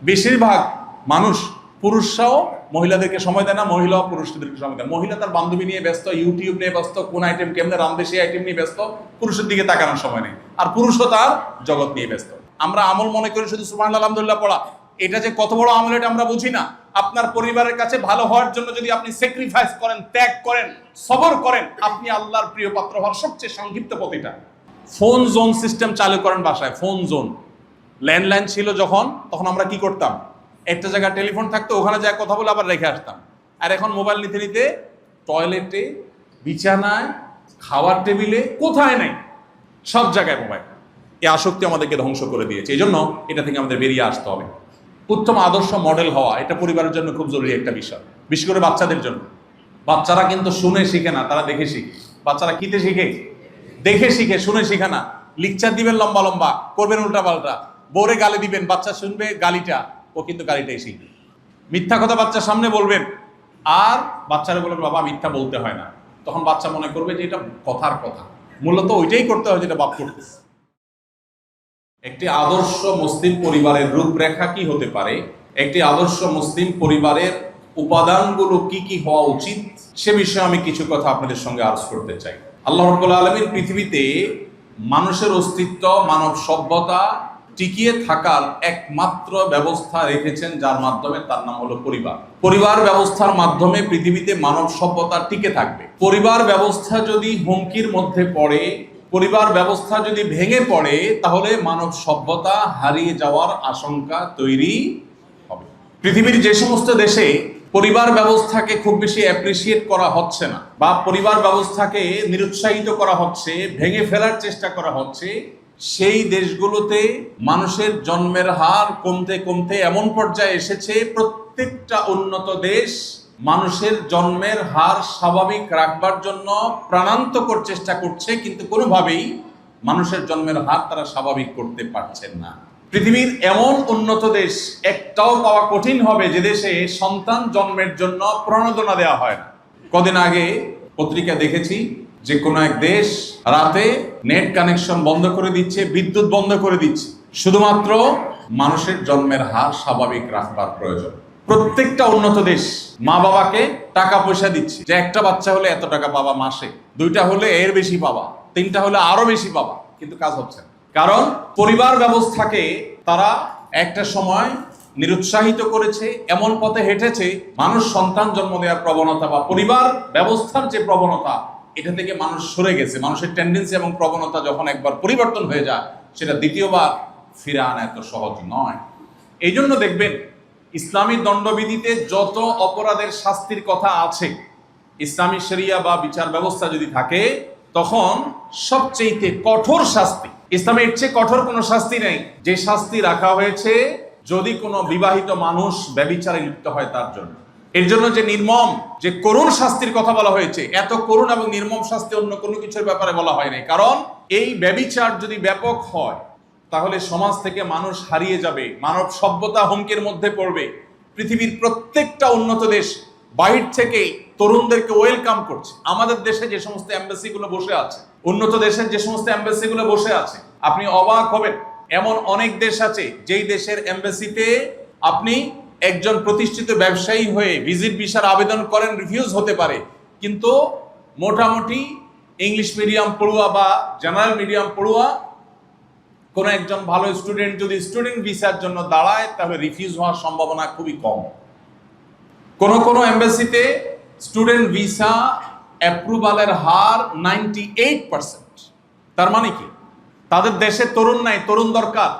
বেশিরভাগ মানুষ, পুরুষরাও মহিলাদেরকে সময় দেয় না, মহিলাও পুরুষদেরকে সময় দেয়। মহিলা তার বান্ধবী নিয়ে ব্যস্ত, ইউটিউব নিয়ে ব্যস্ত, কোন আইটেম কেমনে রান্ধে সেই আইটেম নিয়ে ব্যস্ত, পুরুষের দিকে তাকানোর সময় নেই। আর পুরুষও তার জগৎ নিয়ে ব্যস্ত। আমরা আমল মনে করি শুধু সুবহানাল্লাহ আলহামদুলিল্লাহ পড়া, এটা যে কত বড় আমল এটা আমরা বুঝি না। আপনার পরিবারের কাছে ভালো হওয়ার জন্য যদি আপনি স্যাক্রিফাইস করেন, ত্যাগ করেন, সবর করেন, আপনি আল্লাহর প্রিয় পাত্র হওয়ার সবচেয়ে সংক্ষিপ্ত পথটা। ফোন জোন সিস্টেম চালু করেন বাসায়, ফোন জোন। ল্যান্ডলাইন ছিল যখন, তখন আমরা কি করতাম, একটা জায়গায় টেলিফোন থাকতো, ওখানে যা কথা বলে আবার রেখে আসতাম। আর এখন মোবাইল নিতে নিতে টয়লেটে, বিছানায়, খাওয়ার টেবিলে, কোথায় নাই, সব জায়গায় মোবাইল। এই আসক্তি আমাদেরকে ধ্বংস করে দিয়েছে। এই জন্য এটা থেকে আমাদের বেরিয়ে আসতে হবে। উত্তম আদর্শ মডেল হওয়া, এটা পরিবারের জন্য খুব জরুরি একটা বিষয়, বিশেষ করে বাচ্চাদের জন্য। বাচ্চারা কিন্তু শুনে শিখে না, তারা দেখে শিখে। বাচ্চারা কিতে শিখে? দেখে শিখে, শুনে শিখে না। লেকচার দিবেন লম্বা লম্বা, করবেন উল্টা পাল্টা, বোরে গালি দিবেন, বাচ্চা শুনবে গালিটা, ও কিন্তু গালিটাই শিখবে। মিথ্যা কথা বাচ্চার সামনে বলবেন, আর বাচ্চারা বলবেন বাবা মিথ্যা বলতে হয় না। তখন বাচ্চা মনে করবে যে এটা কথার কথা, মূলত ওইটাই করতে হয় যেটা বাপ করতেছে। একটি আদর্শ মুসলিম পরিবারের রূপরেখা কি হতে পারে, একটি আদর্শ মুসলিম পরিবারের উপাদানগুলো কি কি হওয়া উচিত, সে বিষয়ে আমি কিছু কথা আপনাদের সঙ্গে আলোচ করতে চাই। আল্লাহ রাব্বুল আলামিন পৃথিবীতে মানুষের অস্তিত্ব, মানব সভ্যতা টিকিয়ে থাকার একমাত্র ব্যবস্থা রেখেছেন, যার মাধ্যমে, তার নাম হলো পরিবার। পরিবার ব্যবস্থার মাধ্যমে পৃথিবীতে মানব সভ্যতা টিকে থাকবে। পরিবার ব্যবস্থা যদি হুমকির মধ্যে পড়ে, পরিবার ব্যবস্থা যদি ভেঙে পড়ে, তাহলে মানব সভ্যতা হারিয়ে যাওয়ার আশঙ্কা তৈরি হবে। পৃথিবীর যে সমস্ত দেশে পরিবার ব্যবস্থাকে খুব বেশি অ্যাপ্রিসিয়েট করা হচ্ছে না, বা পরিবার ব্যবস্থাকে নিরুৎসাহিত করা হচ্ছে, ভেঙে ফেলার চেষ্টা করা হচ্ছে, সেই দেশগুলোতে মানুষের জন্মের হার কমতে কমতে এমন পর্যায়ে এসেছে, প্রত্যেকটা উন্নত দেশ মানুষের জন্মের হার স্বাভাবিক রাখবার জন্য প্রাণান্তকর চেষ্টা করছে, কিন্তু কোনোভাবেই মানুষের জন্মের হার তারা স্বাভাবিক করতে পারছেন না। পৃথিবীর এমন উন্নত দেশ একটাও পাওয়া কঠিন হবে যে দেশে সন্তান জন্মের জন্য প্রণোদনা দেওয়া হয় না। কদিন আগে পত্রিকা দেখেছি যে কোনো এক দেশ রাতে নেট কানেকশন বন্ধ করে দিচ্ছে, বিদ্যুৎ বন্ধ করে দিচ্ছে, শুধুমাত্র মানুষের জন্মের হার স্বাভাবিক রাখবার প্রয়োজন। প্রত্যেকটা উন্নত দেশ মা বাবাকে টাকা পয়সা দিচ্ছে, যে একটা বাচ্চা হলে এত টাকা পাবা মাসে, দুইটা হলে এর বেশি পাবা, তিনটা হলে আরো বেশি পাবা, কিন্তু কাজ হচ্ছে না। কারণ পরিবার ব্যবস্থাকে তারা একটা সময় নিরুৎসাহিত করেছে, এমন পথে হেঁটেছে, মানুষ সন্তান জন্ম দেওয়ার প্রবণতা বা পরিবার ব্যবস্থার যে প্রবণতা, এটা থেকে মানুষ সরে গেছে। মানুষের টেন্ডেন্সি এবং প্রবণতা যখন একবার পরিবর্তন হয়ে যায়, সেটা দ্বিতীয়বার ফিরে আনা এত সহজ নয়। এই জন্য দেখবেন ইসলামী দণ্ডবিধিতে যত অপরাধের শাস্তির কথা আছে, ইসলামী শরিয়া বা বিচার ব্যবস্থা যদি থাকে, তখন সবচেয়ে কঠোর শাস্তি, ইসলামের চেয়ে কঠোর কোনো শাস্তি নেই, যে শাস্তি রাখা হয়েছে যদি কোনো বিবাহিত মানুষ ব্যভিচারে লিপ্ত হয় তার জন্য। এর জন্য যে নির্মম, যে করুণ শাস্তির কথা বলা হয়েছে, এত করুণ এবং নির্মম শাস্তি অন্য কোনো কিছুর ব্যাপারে বলা হয় নাই। কারণ এই ব্যভিচার যদি ব্যাপক হয়, তাহলে সমাজ থেকে মানুষ হারিয়ে যাবে, মানব সভ্যতা হুমকির মধ্যে পড়বে। পৃথিবীর প্রত্যেকটা উন্নত দেশ বাহির থেকে তরুণদেরকে ওয়েলকাম করছে। আমাদের দেশে যে সমস্ত এম্বাসি গুলো বসে আছে, উন্নত দেশের যে সমস্ত এম্বাসি গুলো বসে আছে, আপনি অবাক হবেন, এমন অনেক দেশ আছে যেই দেশের এম্বাসিতে আপনি একজন প্রতিষ্ঠিত ব্যবসায়ী হয়ে ভিজিট ভিসার আবেদন করেন, রিফিউজ হতে পারে, কিন্তু মোটামুটি ইংলিশ মিডিয়াম পড়ুয়া বা জেনারেল মিডিয়াম পড়ুয়া কোনো একজন ভালো স্টুডেন্ট যদি স্টুডেন্ট ভিসার জন্য দাঁড়ায়, তাহলে রিফিউজ হওয়ার সম্ভাবনা খুবই কম। কোন এম্বাসিতে স্টুডেন্ট ভিসা অ্যাপ্রুভালের হার 98%। তার মানে কি, তাদের দেশে তরুণ নাই, তরুণ দরকার,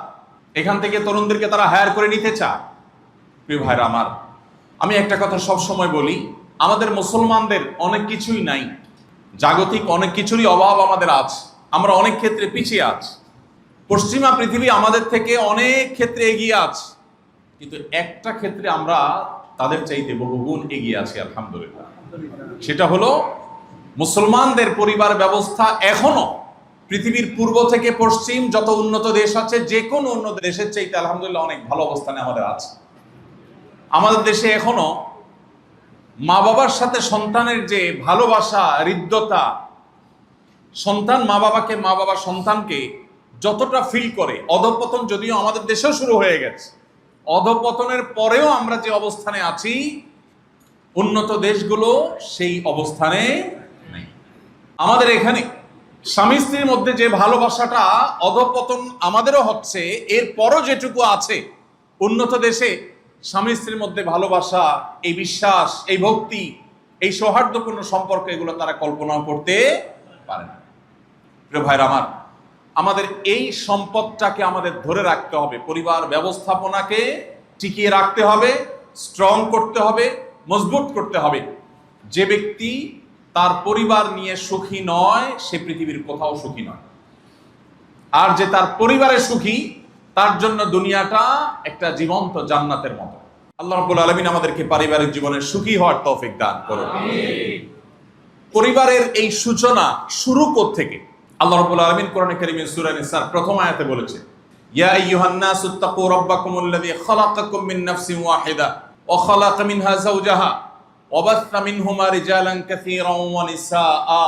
এখান থেকে তরুণদেরকে তারা হায়ার করে নিতে চায়। প্রিয় ভাইরা আমার, আমি একটা কথা সব সময় বলি, আমাদের মুসলমানদের অনেক কিছুই নাই, জাগতিক অনেক কিছুরই অভাব আমাদের আছে, আমরা অনেক ক্ষেত্রে পিছিয়ে আছি। পশ্চিমা পৃথিবী আমাদের থেকে অনেক ক্ষেত্রে এগিয়ে আছে, কিন্তু একটা ক্ষেত্রে আমরা তাদের চাইতে বহুগুণ এগিয়ে আছি আলহামদুলিল্লাহ। সেটা হলো মুসলমানদের পরিবার ব্যবস্থা এখনো পৃথিবীর পূর্ব থেকে পশ্চিম যত উন্নত দেশ আছে, যে কোনো উন্নত দেশের চাইতে আলহামদুলিল্লাহ অনেক ভালো অবস্থানে আমাদের আছে। আমাদের দেশে এখনো মা বাবার সাথে সন্তানের যে ভালোবাসা, হৃদ্যতা, সন্তান মা বাবাকে, মা বাবা সন্তানকে যতটা ফিল করে, অধঃপতন যদিও আমাদের দেশেও শুরু হয়ে গেছে, অধপতনের পরেও আমরা যে অবস্থানে আছি, উন্নত দেশগুলো সেই অবস্থানে নেই। আমাদের এখানে স্বামী স্ত্রীর মধ্যে যে ভালোবাসাটা অধপতন আমাদেরও হচ্ছে, এরপরও যেটুকু আছে উন্নত দেশে স্বামী স্ত্রীর মধ্যে ভালোবাসা, এই বিশ্বাস, এই ভক্তি, এই সৌহার্দ্যপূর্ণ সম্পর্ক, এগুলো তারা কল্পনাও করতে পারে না। প্রিয় ভাইরা আমার, আমাদের এই সম্পদটাকে আমাদের ধরে রাখতে হবে, পরিবার ব্যবস্থাপনাকে টিকিয়ে রাখতে হবে, স্ট্রং করতে হবে, মজবুত করতে হবে। যে ব্যক্তি তার পরিবার নিয়ে সুখী নয়, সে পৃথিবীর কোথাও সুখী নয়। আর যে তার পরিবারে সুখী, তার জন্য দুনিয়াটা একটা জীবন্ত জান্নাতের মতো। আল্লাহ রাব্বুল আলামিন আমাদেরকে পারিবারিক জীবনে সুখী হওয়ার তৌফিক দান করুন। পরিবারের এই সূচনা শুরু কোত্থেকে? আল্লাহ রাব্বুল আলামিন কোরআনে কারীমে সূরা নিসার প্রথম আয়াতে বলেছে, ইয়া আইয়ুহান নাসু তাকু রাব্বাকুমুল্লাযী খালাকাকুম মিন নাফসিন ওয়াহিদা ওয়া খালাকা মিনহা যাওজাহা ওয়া বাসসা মিনহুমা রিজালান কাসীরান ওয়া নিসাআ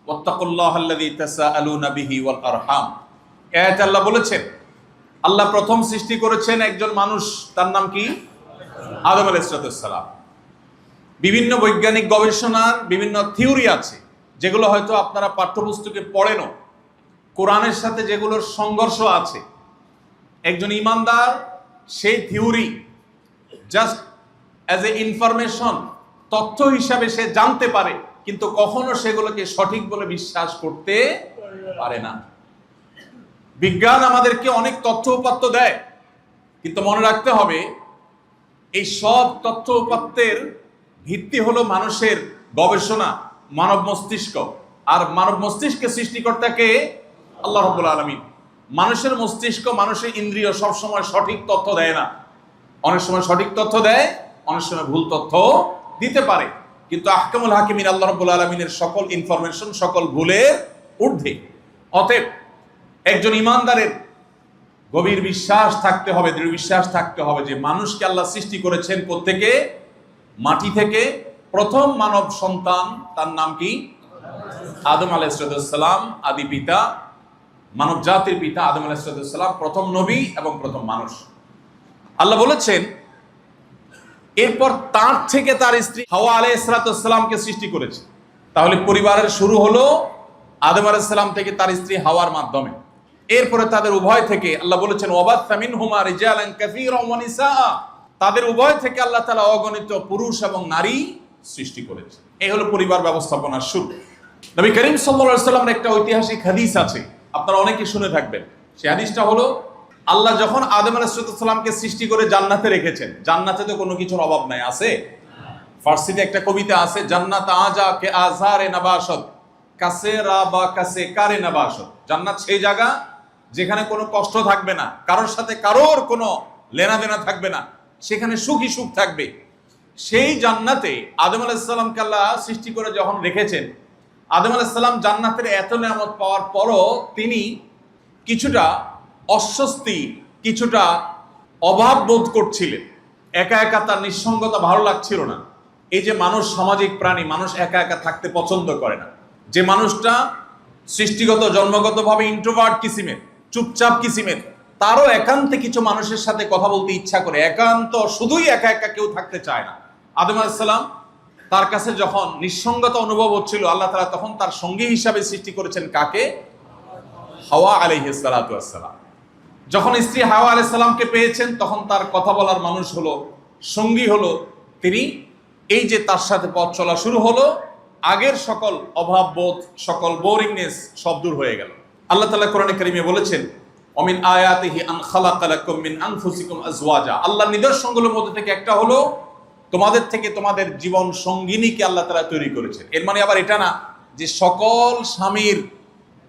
ওয়াত্তাকুল্লাহাল্লাযী তাসাআলুনা বিহি ওয়াল আরহাম। আয়াতে আল্লাহ বলেছেন, আল্লাহ প্রথম সৃষ্টি করেছেন একজন মানুষ, তার নাম কি? আদম আলাইহিস সালাম। বিভিন্ন বৈজ্ঞানিক গবেষণার বিভিন্ন থিওরি আছে, যেগুলো হয়তো আপনারা পাঠ্যপুস্তকে পড়েনও, কোরআনের সাথে যেগুলোর সংঘর্ষ আছে। একজন ইমানদার সেই theory just as a information, তথ্য হিসাবে সে জানতে পারে, কিন্তু কখনো সেগুলোকে সঠিক বলে বিশ্বাস করতে পারে না। বিজ্ঞান আমাদেরকে অনেক তথ্য উপাত্ত দেয়, কিন্তু মনে রাখতে হবে এই সব তথ্য উপাত্তের ভিত্তি হলো মানুষের গবেষণা, মানব মস্তিষ্ক। আর মানব মস্তিষ্কের সৃষ্টিকর্তাকে আল্লাহ রাব্বুল আলামিন। মানুষের মস্তিষ্ক, মানুষের ইন্দ্রিয় সবসময় সঠিক তথ্য দেয় না। অনেক সময় সঠিক তথ্য দেয়, অনেক সময় ভুল তথ্য দিতে পারে, কিন্তু আহকামুল হাকিমিন আল্লাহ রাব্বুল আলামিনের সকল ইনফরমেশন সকল ভুলের ঊর্ধ্বে। অতএব একজন ইমানদারের গভীর বিশ্বাস থাকতে হবে, দৃঢ় বিশ্বাস থাকতে হবে যে মানুষকে আল্লাহ সৃষ্টি করেছেন কোত্থেকে? মাটি থেকে। প্রথম মানব সন্তান, তার নাম কি? আদম আলাইহিস সালাম, আদি পিতা, মানব জাতির পিতা আদম আলাইহিস সালাম প্রথম নবী এবং প্রথম মানুষ। আল্লাহ বলেছেন এরপর তার থেকে তার স্ত্রী হাওয়া আলাইহিস সালামকে সৃষ্টি করেছে। তাহলে পরিবারের শুরু হলো আদম আলাইহিস সালাম থেকে তার স্ত্রী হাওয়ার মাধ্যমে। এরপরে তাদের উভয় থেকে আল্লাহ বলেছেন ওয়াবাসসা মিনহুমা রিজালান কাসীরান ওয়া নিসাআ, তাদের উভয় থেকে আল্লাহ তাআলা অগণিত পুরুষ এবং নারী সৃষ্টি করেছে। এই হলো পরিবার ব্যবস্থাপনার শুরু। নবী করিম সাল্লাল্লাহু আলাইহি ওয়াসাল্লামের একটা ঐতিহাসিক হাদিস আছে, আপনারা অনেকে শুনে থাকবেন। সেই হাদিসটা হলো, আল্লাহ যখন আদম আলাইহিস সালামকে সৃষ্টি করে জান্নাতে রেখেছেন, জান্নাতে তো কোনো কিছুর অভাব নাই, আছে? ফার্সিতে একটা কবিতা আছে, জান্নাত আজা কে আজারে নাবাশত কাসে রাবা কাসে কারে নাবাশত। জান্নাত সেই জায়গা যেখানে কোনো কষ্ট থাকবে না, কারোর সাথে কারোর কোনো লেনাদেনা থাকবে না, সেখানে সুখী সুখ থাকবে। সেই জান্নাতে আদম আলাইহিস সালামকে আল্লাহ সৃষ্টি করে যখন রেখেছেন, আদম আলাইহিস সালাম জান্নাতের এত নিয়ামত পাওয়ার পরও তিনি কিছুটা অস্বস্তি, কিছুটা অভাব বোধ করছিলেন। একা একা তার নিঃসঙ্গতা ভালো লাগছিল না। এই যে মানুষ সামাজিক প্রাণী, মানুষ একা একা থাকতে পছন্দ করে না। যে মানুষটা সৃষ্টিগত জন্মগতভাবে ইন্ট্রোভার্ট কিসিমের, চুপচাপ কিসিমের, তারও একান্তে কিছু মানুষের সাথে কথা বলতে ইচ্ছা করে, একান্ত শুধুই একা একা কেউ থাকতে চায় না। আদম আলাইহিস সালাম তার কাছে যখন নিঃসঙ্গতা অনুভব হচ্ছিল, আল্লাহ তাআলা তখন তার সঙ্গী হিসাবে সৃষ্টি করেছেন কাকে? হাওয়া আলাইহিস সালাতু ওয়াস সালাম। যখন স্ত্রী হাওয়া আলাইহিস সালামকে পেয়েছেন, তখন তার কথা বলার মানুষ হলো, সঙ্গী হলো তিনি। এই যে তার সাথে পথ চলা শুরু হলো, আগের সকল অভাব বোধ, সকল বোরিংনেস সব দূর হয়ে গেল। আল্লাহ তাআলা কোরআনে কারীমে বলেছেন, অমিন আয়াতিহি আন খালাকা লাকুম মিন আনফুসিকুম আজওয়াজা। আল্লাহর নিদর্শনগুলোর মধ্যে থেকে একটা হলো তোমাদের থেকে তোমাদের জীবন সঙ্গিনীকে আল্লাহ তাআলা তৈরি করেছেন। এর মানে আবার এটা না যে সকল স্বামীর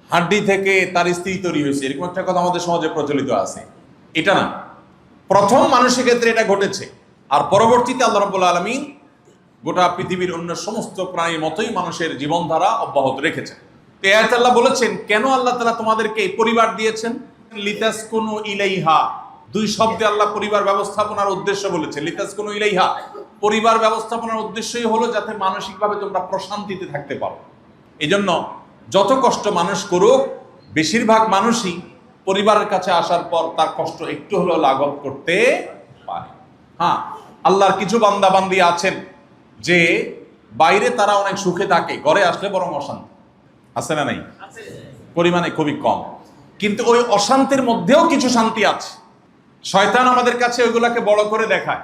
হাড্ডি থেকে তার স্ত্রী তৈরি হয়েছে, এরকম একটা কথা আমাদের সমাজে প্রচলিত আছে। এটা না, প্রথম মানুষের ক্ষেত্রে এটা ঘটেছে, আর পরবর্তীতে আল্লাহ রাব্বুল আলামিন গোটা পৃথিবীর অন্য সমস্ত প্রাণীর মতোই মানুষের জীবনধারা অব্যাহত রেখেছেন। তো এই আয়াতে আল্লাহ বলেছেন কেন আল্লাহ তাআলা তোমাদেরকে এই পরিবার দিয়েছেন? লিতাসকুনু ইলাইহা। দুই শব্দে আল্লাহ পরিবার ব্যবস্থাপনার উদ্দেশ্য বলেছেন। লিতাসকুনু ইলাইহা, পরিবার ব্যবস্থাপনার উদ্দেশ্যই হলো যাতে মানসিকভাবে তোমরা প্রশান্তিতে থাকতে পারো। এজন্য যত কষ্ট মানুষ করুক, বেশিরভাগ মানুষই পরিবারের কাছে আসার পর তার কষ্ট একটু হলেও লাঘব করতে পারে। হ্যাঁ, আল্লাহর কিছু বান্দা বান্দি আছেন যে বাইরে তারা অনেক সুখে থাকে, ঘরে আসলে বরং অশান্তি। আছে না নাই? পরিমাণে খুবই কম, কিন্তু ওই অশান্তির মধ্যেও কিছু শান্তি আছে। শয়তান আমাদের কাছে ওইগুলাকে বড় করে দেখায়।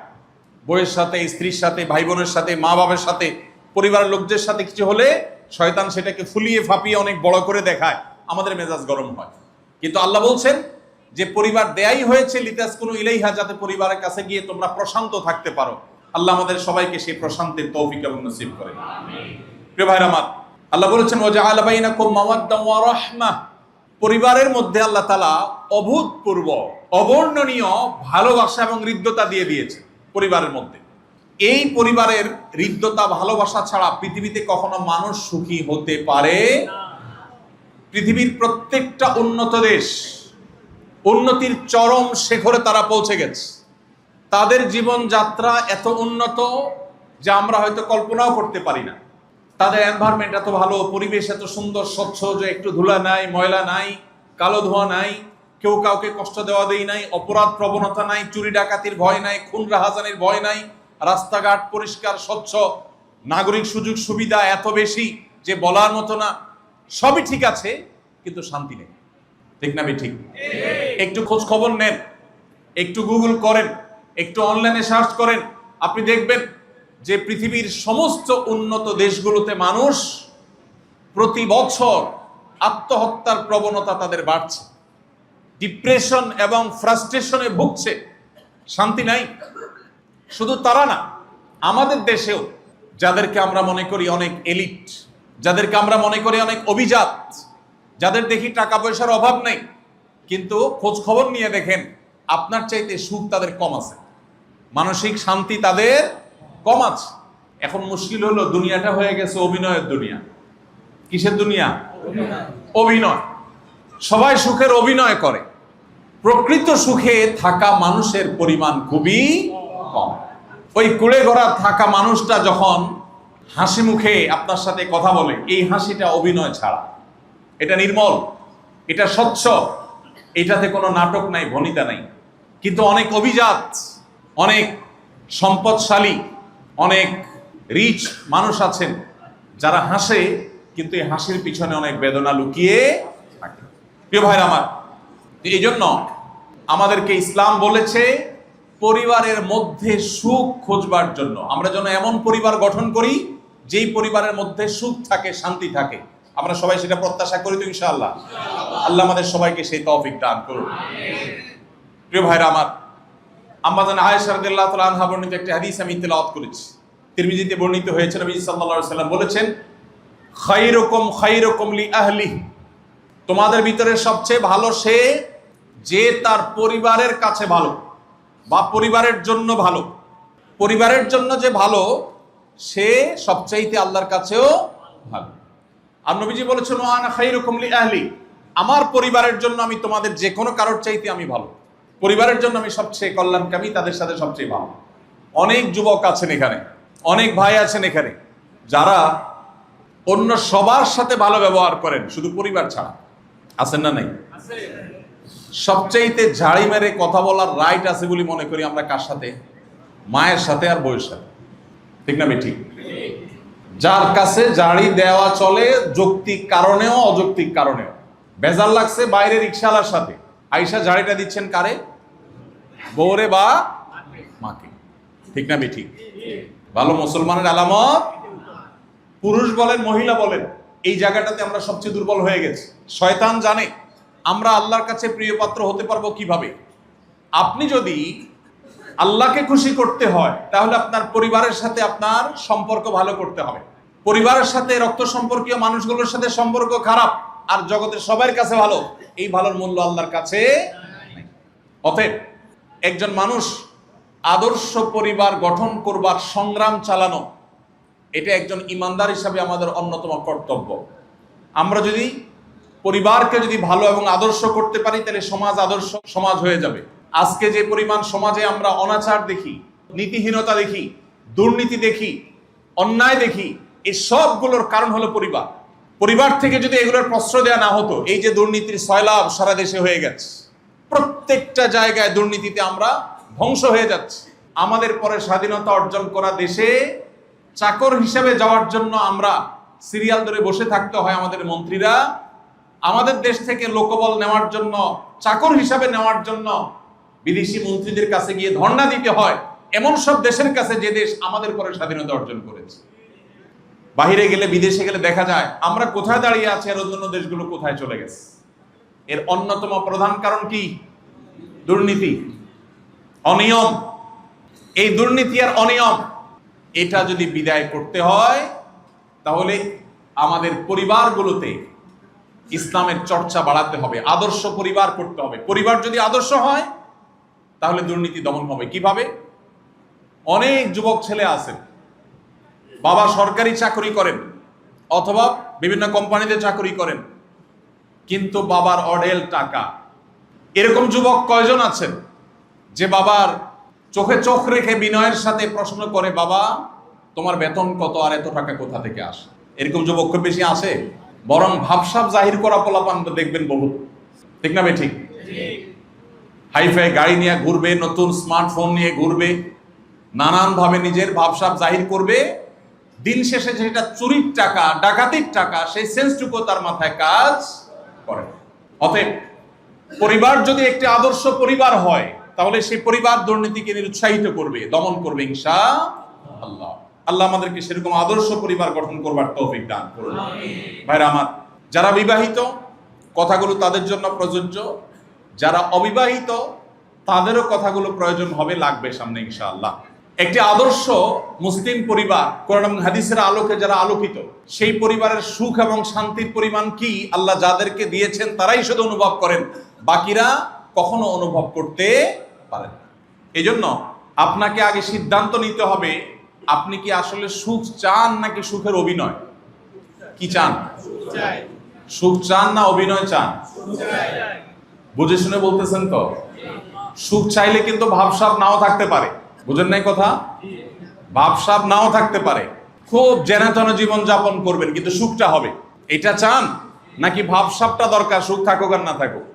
বউয়ের সাথে, স্ত্রীর সাথে, ভাই বোনের সাথে, মা বাবার সাথে, পরিবারের লোকদের সাথে কিছু হলে শয়তান সেটাকে ফুলিয়ে ফাঁপিয়ে অনেক বড় করে দেখায়, আমাদের মেজাজ গরম হয়। কিন্তু আল্লাহ বলছেন যে পরিবার দেয়াই হয়েছে লিতাসকুনু ইলাইহা, যাতে পরিবারের কাছে গিয়ে তোমরা প্রশান্ত থাকতে পারো। আল্লাহ আমাদের সবাইকে সেই প্রশান্তির তৌফিক এবং নসিব করেন। প্রিয় ভাইরা আমার, আল্লাহ বলেছেন ওয়াজআলা বাইনাকুম মাওয়াদ্দাম ওয়া রাহমাহ, পরিবারের মধ্যে আল্লাহ তাআলা অভূতপূর্ব অবর্ণনীয় ভালোবাসা এবং হৃদ্যতা দিয়ে দিয়েছে পরিবারের মধ্যে। এই পরিবারের হৃদ্যতা ভালোবাসা ছাড়া পৃথিবীতে কখনো মানুষ সুখী হতে পারে না। পৃথিবীর প্রত্যেকটা উন্নত দেশ উন্নতির চরম শিখরে তারা পৌঁছে গেছে। তাদের জীবনযাত্রা এত উন্নত যা আমরা হয়তো কল্পনাও করতে পারি না। তাদের এনভায়রনমেন্ট এত ভালো, পরিবেশ এত সুন্দর স্বচ্ছ যে একটু ধুলা নাই, ময়লা নাই, কালো ধোঁয়া নাই, কেউ কাউকে কষ্ট দেওয়া দেই নাই, অপরাধ প্রবণতা নাই, চুরি ডাকাতির ভয় নাই, খুন রাহাজানির ভয় নাই, রাস্তাঘাট পরিষ্কার স্বচ্ছ, নাগরিক সুযোগ সুবিধা এত বেশি যে বলার মতো না। সবই ঠিক আছে, কিন্তু শান্তি নেই। ঠিক না? ঠিক। একটু খোঁজ খবর নেন, একটু গুগল করেন, একটু অনলাইনে সার্চ করেন, আপনি দেখবেন যে পৃথিবীর সমস্ত উন্নত দেশগুলোতে মানুষ প্রতি বছর আত্মহত্যার প্রবণতা তাদের বাড়ছে, ডিপ্রেশন এবং ফ্রাস্ট্রেশনে ভুগছে, শান্তি নাই। শুধু তারা না, আমাদের দেশেও যাদেরকে আমরা মনে করি অনেক এলিট, যাদেরকে আমরা মনে করি অনেক অভিজাত, যাদের দেখি টাকা পয়সার অভাব নেই, কিন্তু খোঁজ খবর নিয়ে দেখেন আপনার চাইতে সুখ তাদের কম আছে, মানসিক শান্তি তাদের কম আছে। এখন মুশকিল হলো দুনিয়াটা হয়ে গেছে অভিনয়ের দুনিয়া। কিসের দুনিয়া? অভিনয়। সবাই সুখের অভিনয় করে, প্রকৃত সুখে থাকা মানুষের পরিমাণ খুবই কম। ওই কুড়ে ঘোড়া থাকা মানুষটা যখন হাসি মুখে আপনার সাথে কথা বলে, এই হাসিটা অভিনয় ছাড়া, এটা নির্মল, এটা স্বচ্ছ, এটাতে কোনো নাটক নাই, ভনিতা নাই। কিন্তু অনেক অভিজাত, অনেক সম্পদশালী, অনেক রিচ মানুষ আছেন যারা হাসে, কিন্তু এই হাসির পিছনে অনেক বেদনা লুকিয়ে থাকে। প্রিয় ভাইরা আমার, এই জন্য আমাদেরকে ইসলাম বলেছে পরিবারের মধ্যে সুখ খোঁজবার জন্য আমরা যেন এমন পরিবার গঠন করি যেই পরিবারের মধ্যে সুখ থাকে, শান্তি থাকে। আমরা সবাই সেটা প্রত্যাশা করি তো ইনশাআল্লাহ? আল্লাহ আমাদের সবাইকে সেই তৌফিক দান করুন। প্রিয় ভাইরা আমার, আম্মা জান আয়েশা রাদিয়াল্লাহু তাআলা আনহা বর্ণিত একটি হাদিস আমি তেলাওয়াত করেছি, তিরমিজিতে বর্ণিত হয়েছে। নবী সাল্লাল্লাহু আলাইহি ওয়াসাল্লাম বলেছেন, খায়রুকুম খায়রুকুম লি আহলি, তোমাদের ভিতরে সবচেয়ে ভালো সে যে তার পরিবারের কাছে ভালো বা পরিবারের জন্য ভালো। পরিবারের জন্য যে ভালো সে সবচাইতে আল্লাহর কাছেও ভালো। আর নবীজি বলেছেন ওয়ানা খায়রুকুম লি আহলি, আমার পরিবারের জন্য আমি তোমাদের যে কোনো কারোর চাইতে আমি ভালো, পরিবারের জন্য আমি সবচেয়ে কল্যাণকামী, তাদের সাথে সবচেয়ে ভালো। অনেক যুবক আছেন এখানে, অনেক ভাই আছেন এখানে যারা অন্য সবার সাথে ভালো ব্যবহার করেন, শুধু পরিবার ছাড়া। আছেন না? নাই? সবচাইতে ঝাড়ি মেরে কথা বলার রাইট আছে বলে মনে করি আমরা কার সাথে? মায়ের সাথে আর বউয়ের সাথে। ঠিক না? ঠিক। যার কাছে ঝাড়ি দেওয়া চলে যৌক্তিক কারণেও অযৌক্তিক কারণেও। বেজার লাগছে বাইরে রিকশাওয়ালার সাথে, আইসা ঝাড়িটা দিচ্ছেন কারে? বউরে বা মাকে। ঠিক না? ঠিক। ভালো মুসলমানের আলামত, পুরুষ বলেন মহিলা বলেন, এই জায়গাটাতে আমরা সবচেয়ে দুর্বল হয়ে গেছি। শয়তান জানে আমরা আল্লাহর কাছে প্রিয় পাত্র হতে পারবো কিভাবে। আপনি যদি আল্লাহকে খুশি করতে হয় তাহলে আপনার পরিবারের সাথে আপনার সম্পর্ক ভালো করতে হবে। পরিবারের সাথে রক্ত সম্পর্কীয় মানুষগুলোর সাথে সম্পর্ক খারাপ আর জগতের সবার কাছে ভালো, এই ভালোর মূল্য আল্লাহর কাছে নাই। অতএব একজন মানুষ আদর্শ পরিবার গঠন করবার সংগ্রাম চালানো, এটা একজন ইমানদার হিসাবে আমাদের অন্যতম কর্তব্য। আমরা যদি পরিবারকে যদি ভালো এবং আদর্শ করতে পারি তাহলে সমাজ আদর্শ সমাজ হয়ে যাবে। আজকে যে পরিমাণ সমাজে আমরা অনাচার দেখি, নীতিহীনতা দেখি, দুর্নীতি দেখি, অন্যায় দেখি, এই সবগুলোর কারণ হলো পরিবার। পরিবার থেকে যদি এগুলোর প্রশ্রয় দেওয়া না হতো, এই যে দুর্নীতির সয়লাব সারা দেশে হয়ে গেছে, প্রত্যেকটা জায়গায় দুর্নীতিতে আমরা ধ্বংস হয়ে যাচ্ছে। আমাদের পরে স্বাধীনতা অর্জন করা দেশে চাকর হিসেবে যাওয়ার জন্য আমরা সিরিয়াল ধরে বসে থাকতে হয়। আমাদের মন্ত্রীরা আমাদের দেশ থেকে লোকবল নেওয়ার জন্য, চাকর হিসাবে নেওয়ার জন্য বিদেশি মন্ত্রীদের কাছে গিয়ে ধর্ণা দিতে হয়, এমন সব দেশের কাছে যে দেশ আমাদের পরে স্বাধীনতা অর্জন করেছে। বাহিরে গেলে, বিদেশে গেলে দেখা যায় আমরা কোথায় দাঁড়িয়ে আছি আর অন্যান্য দেশগুলো কোথায় চলে গেছে। এর অন্যতম প্রধান কারণ কি? দুর্নীতি, অনিয়ম। এই দুর্নীতি আর অনিয়ম, এটা যদি বিদায় করতে হয় তাহলে আমাদের পরিবারগুলোতে ইসলামের চর্চা বাড়াতে হবে, আদর্শ পরিবার করতে হবে। পরিবার যদি আদর্শ হয় তাহলে দুর্নীতি দমন হবে। কিভাবে? অনেক যুবক ছেলে আছেন, বাবা সরকারি চাকরি করেন অথবা বিভিন্ন কোম্পানিতে চাকরি করেন, কিন্তু বাবার অঢেল টাকা। এরকম যুবক কয়জন আছেন যে বাবার চোখে চোখ রেখে বিনয়ের সাথে প্রশ্ন করে, বাবা তোমার বেতন কত আর এত টাকা কোথা থেকে আসে? এরকম যুবক খুব বেশি আছে। বরং ভাবসাব জাহির করা পোলাপান দেখবেন বহুত, ঠিক না? ঠিক। হাইফাই গাড়ি নিয়ে ঘুরবে, নতুন স্মার্টফোন নিয়ে ঘুরবে, নানান ভাবে নিজের ভাবসাব জাহির করবে। দিন শেষে যেটা চুরির টাকা, ডাকাতির টাকা, সেই সেন্সটুকু তার মাথায় কাজ করে। অতএব পরিবার যদি একটি আদর্শ পরিবার হয় তাহলে সেই পরিবার দুর্নীতিকে নিরুৎসাহিত করবে, দমন করবে ইনশাআল্লাহ। আল্লাহ আমাদেরকে সেরকম আদর্শ পরিবার গঠন করবার তৌফিক দান করুন। ভাইরা আমার, যারা বিবাহিত কথাগুলো তাদের জন্য প্রযোজ্য, যারা অবিবাহিত তাদেরও কথাগুলো প্রয়োজন হবে, লাগবে সামনে ইনশাআল্লাহ। একটি আদর্শ মুসলিম পরিবার কোরআন এবং হাদিসের আলোকে যারা আলোকিত, সেই পরিবারের সুখ এবং শান্তির পরিমাণ কি আল্লাহ যাদেরকে দিয়েছেন তারাই শুধু অনুভব করেন, বাকিরা কখনো অনুভব করতে পারেন না। এই জন্য আপনাকে আগে সিদ্ধান্ত নিতে হবে, আপনি কি আসলে সুখ চান নাকি সুখের অভিনয়? কি চান? সুখ চান না অভিনয় চান? বুঝে শুনে বলতেছেন তো? সুখ চাইলে কিন্তু ভাবসাব নাও থাকতে পারে, বুঝেন নাই কথা? ভাবসাব নাও থাকতে পারে, খুব জেনাতন জীবন যাপন করবেন, কিন্তু সুখটা হবে। এটা চান নাকি ভাবসাবটা দরকার, সুখ থাকুক আর না থাকুক?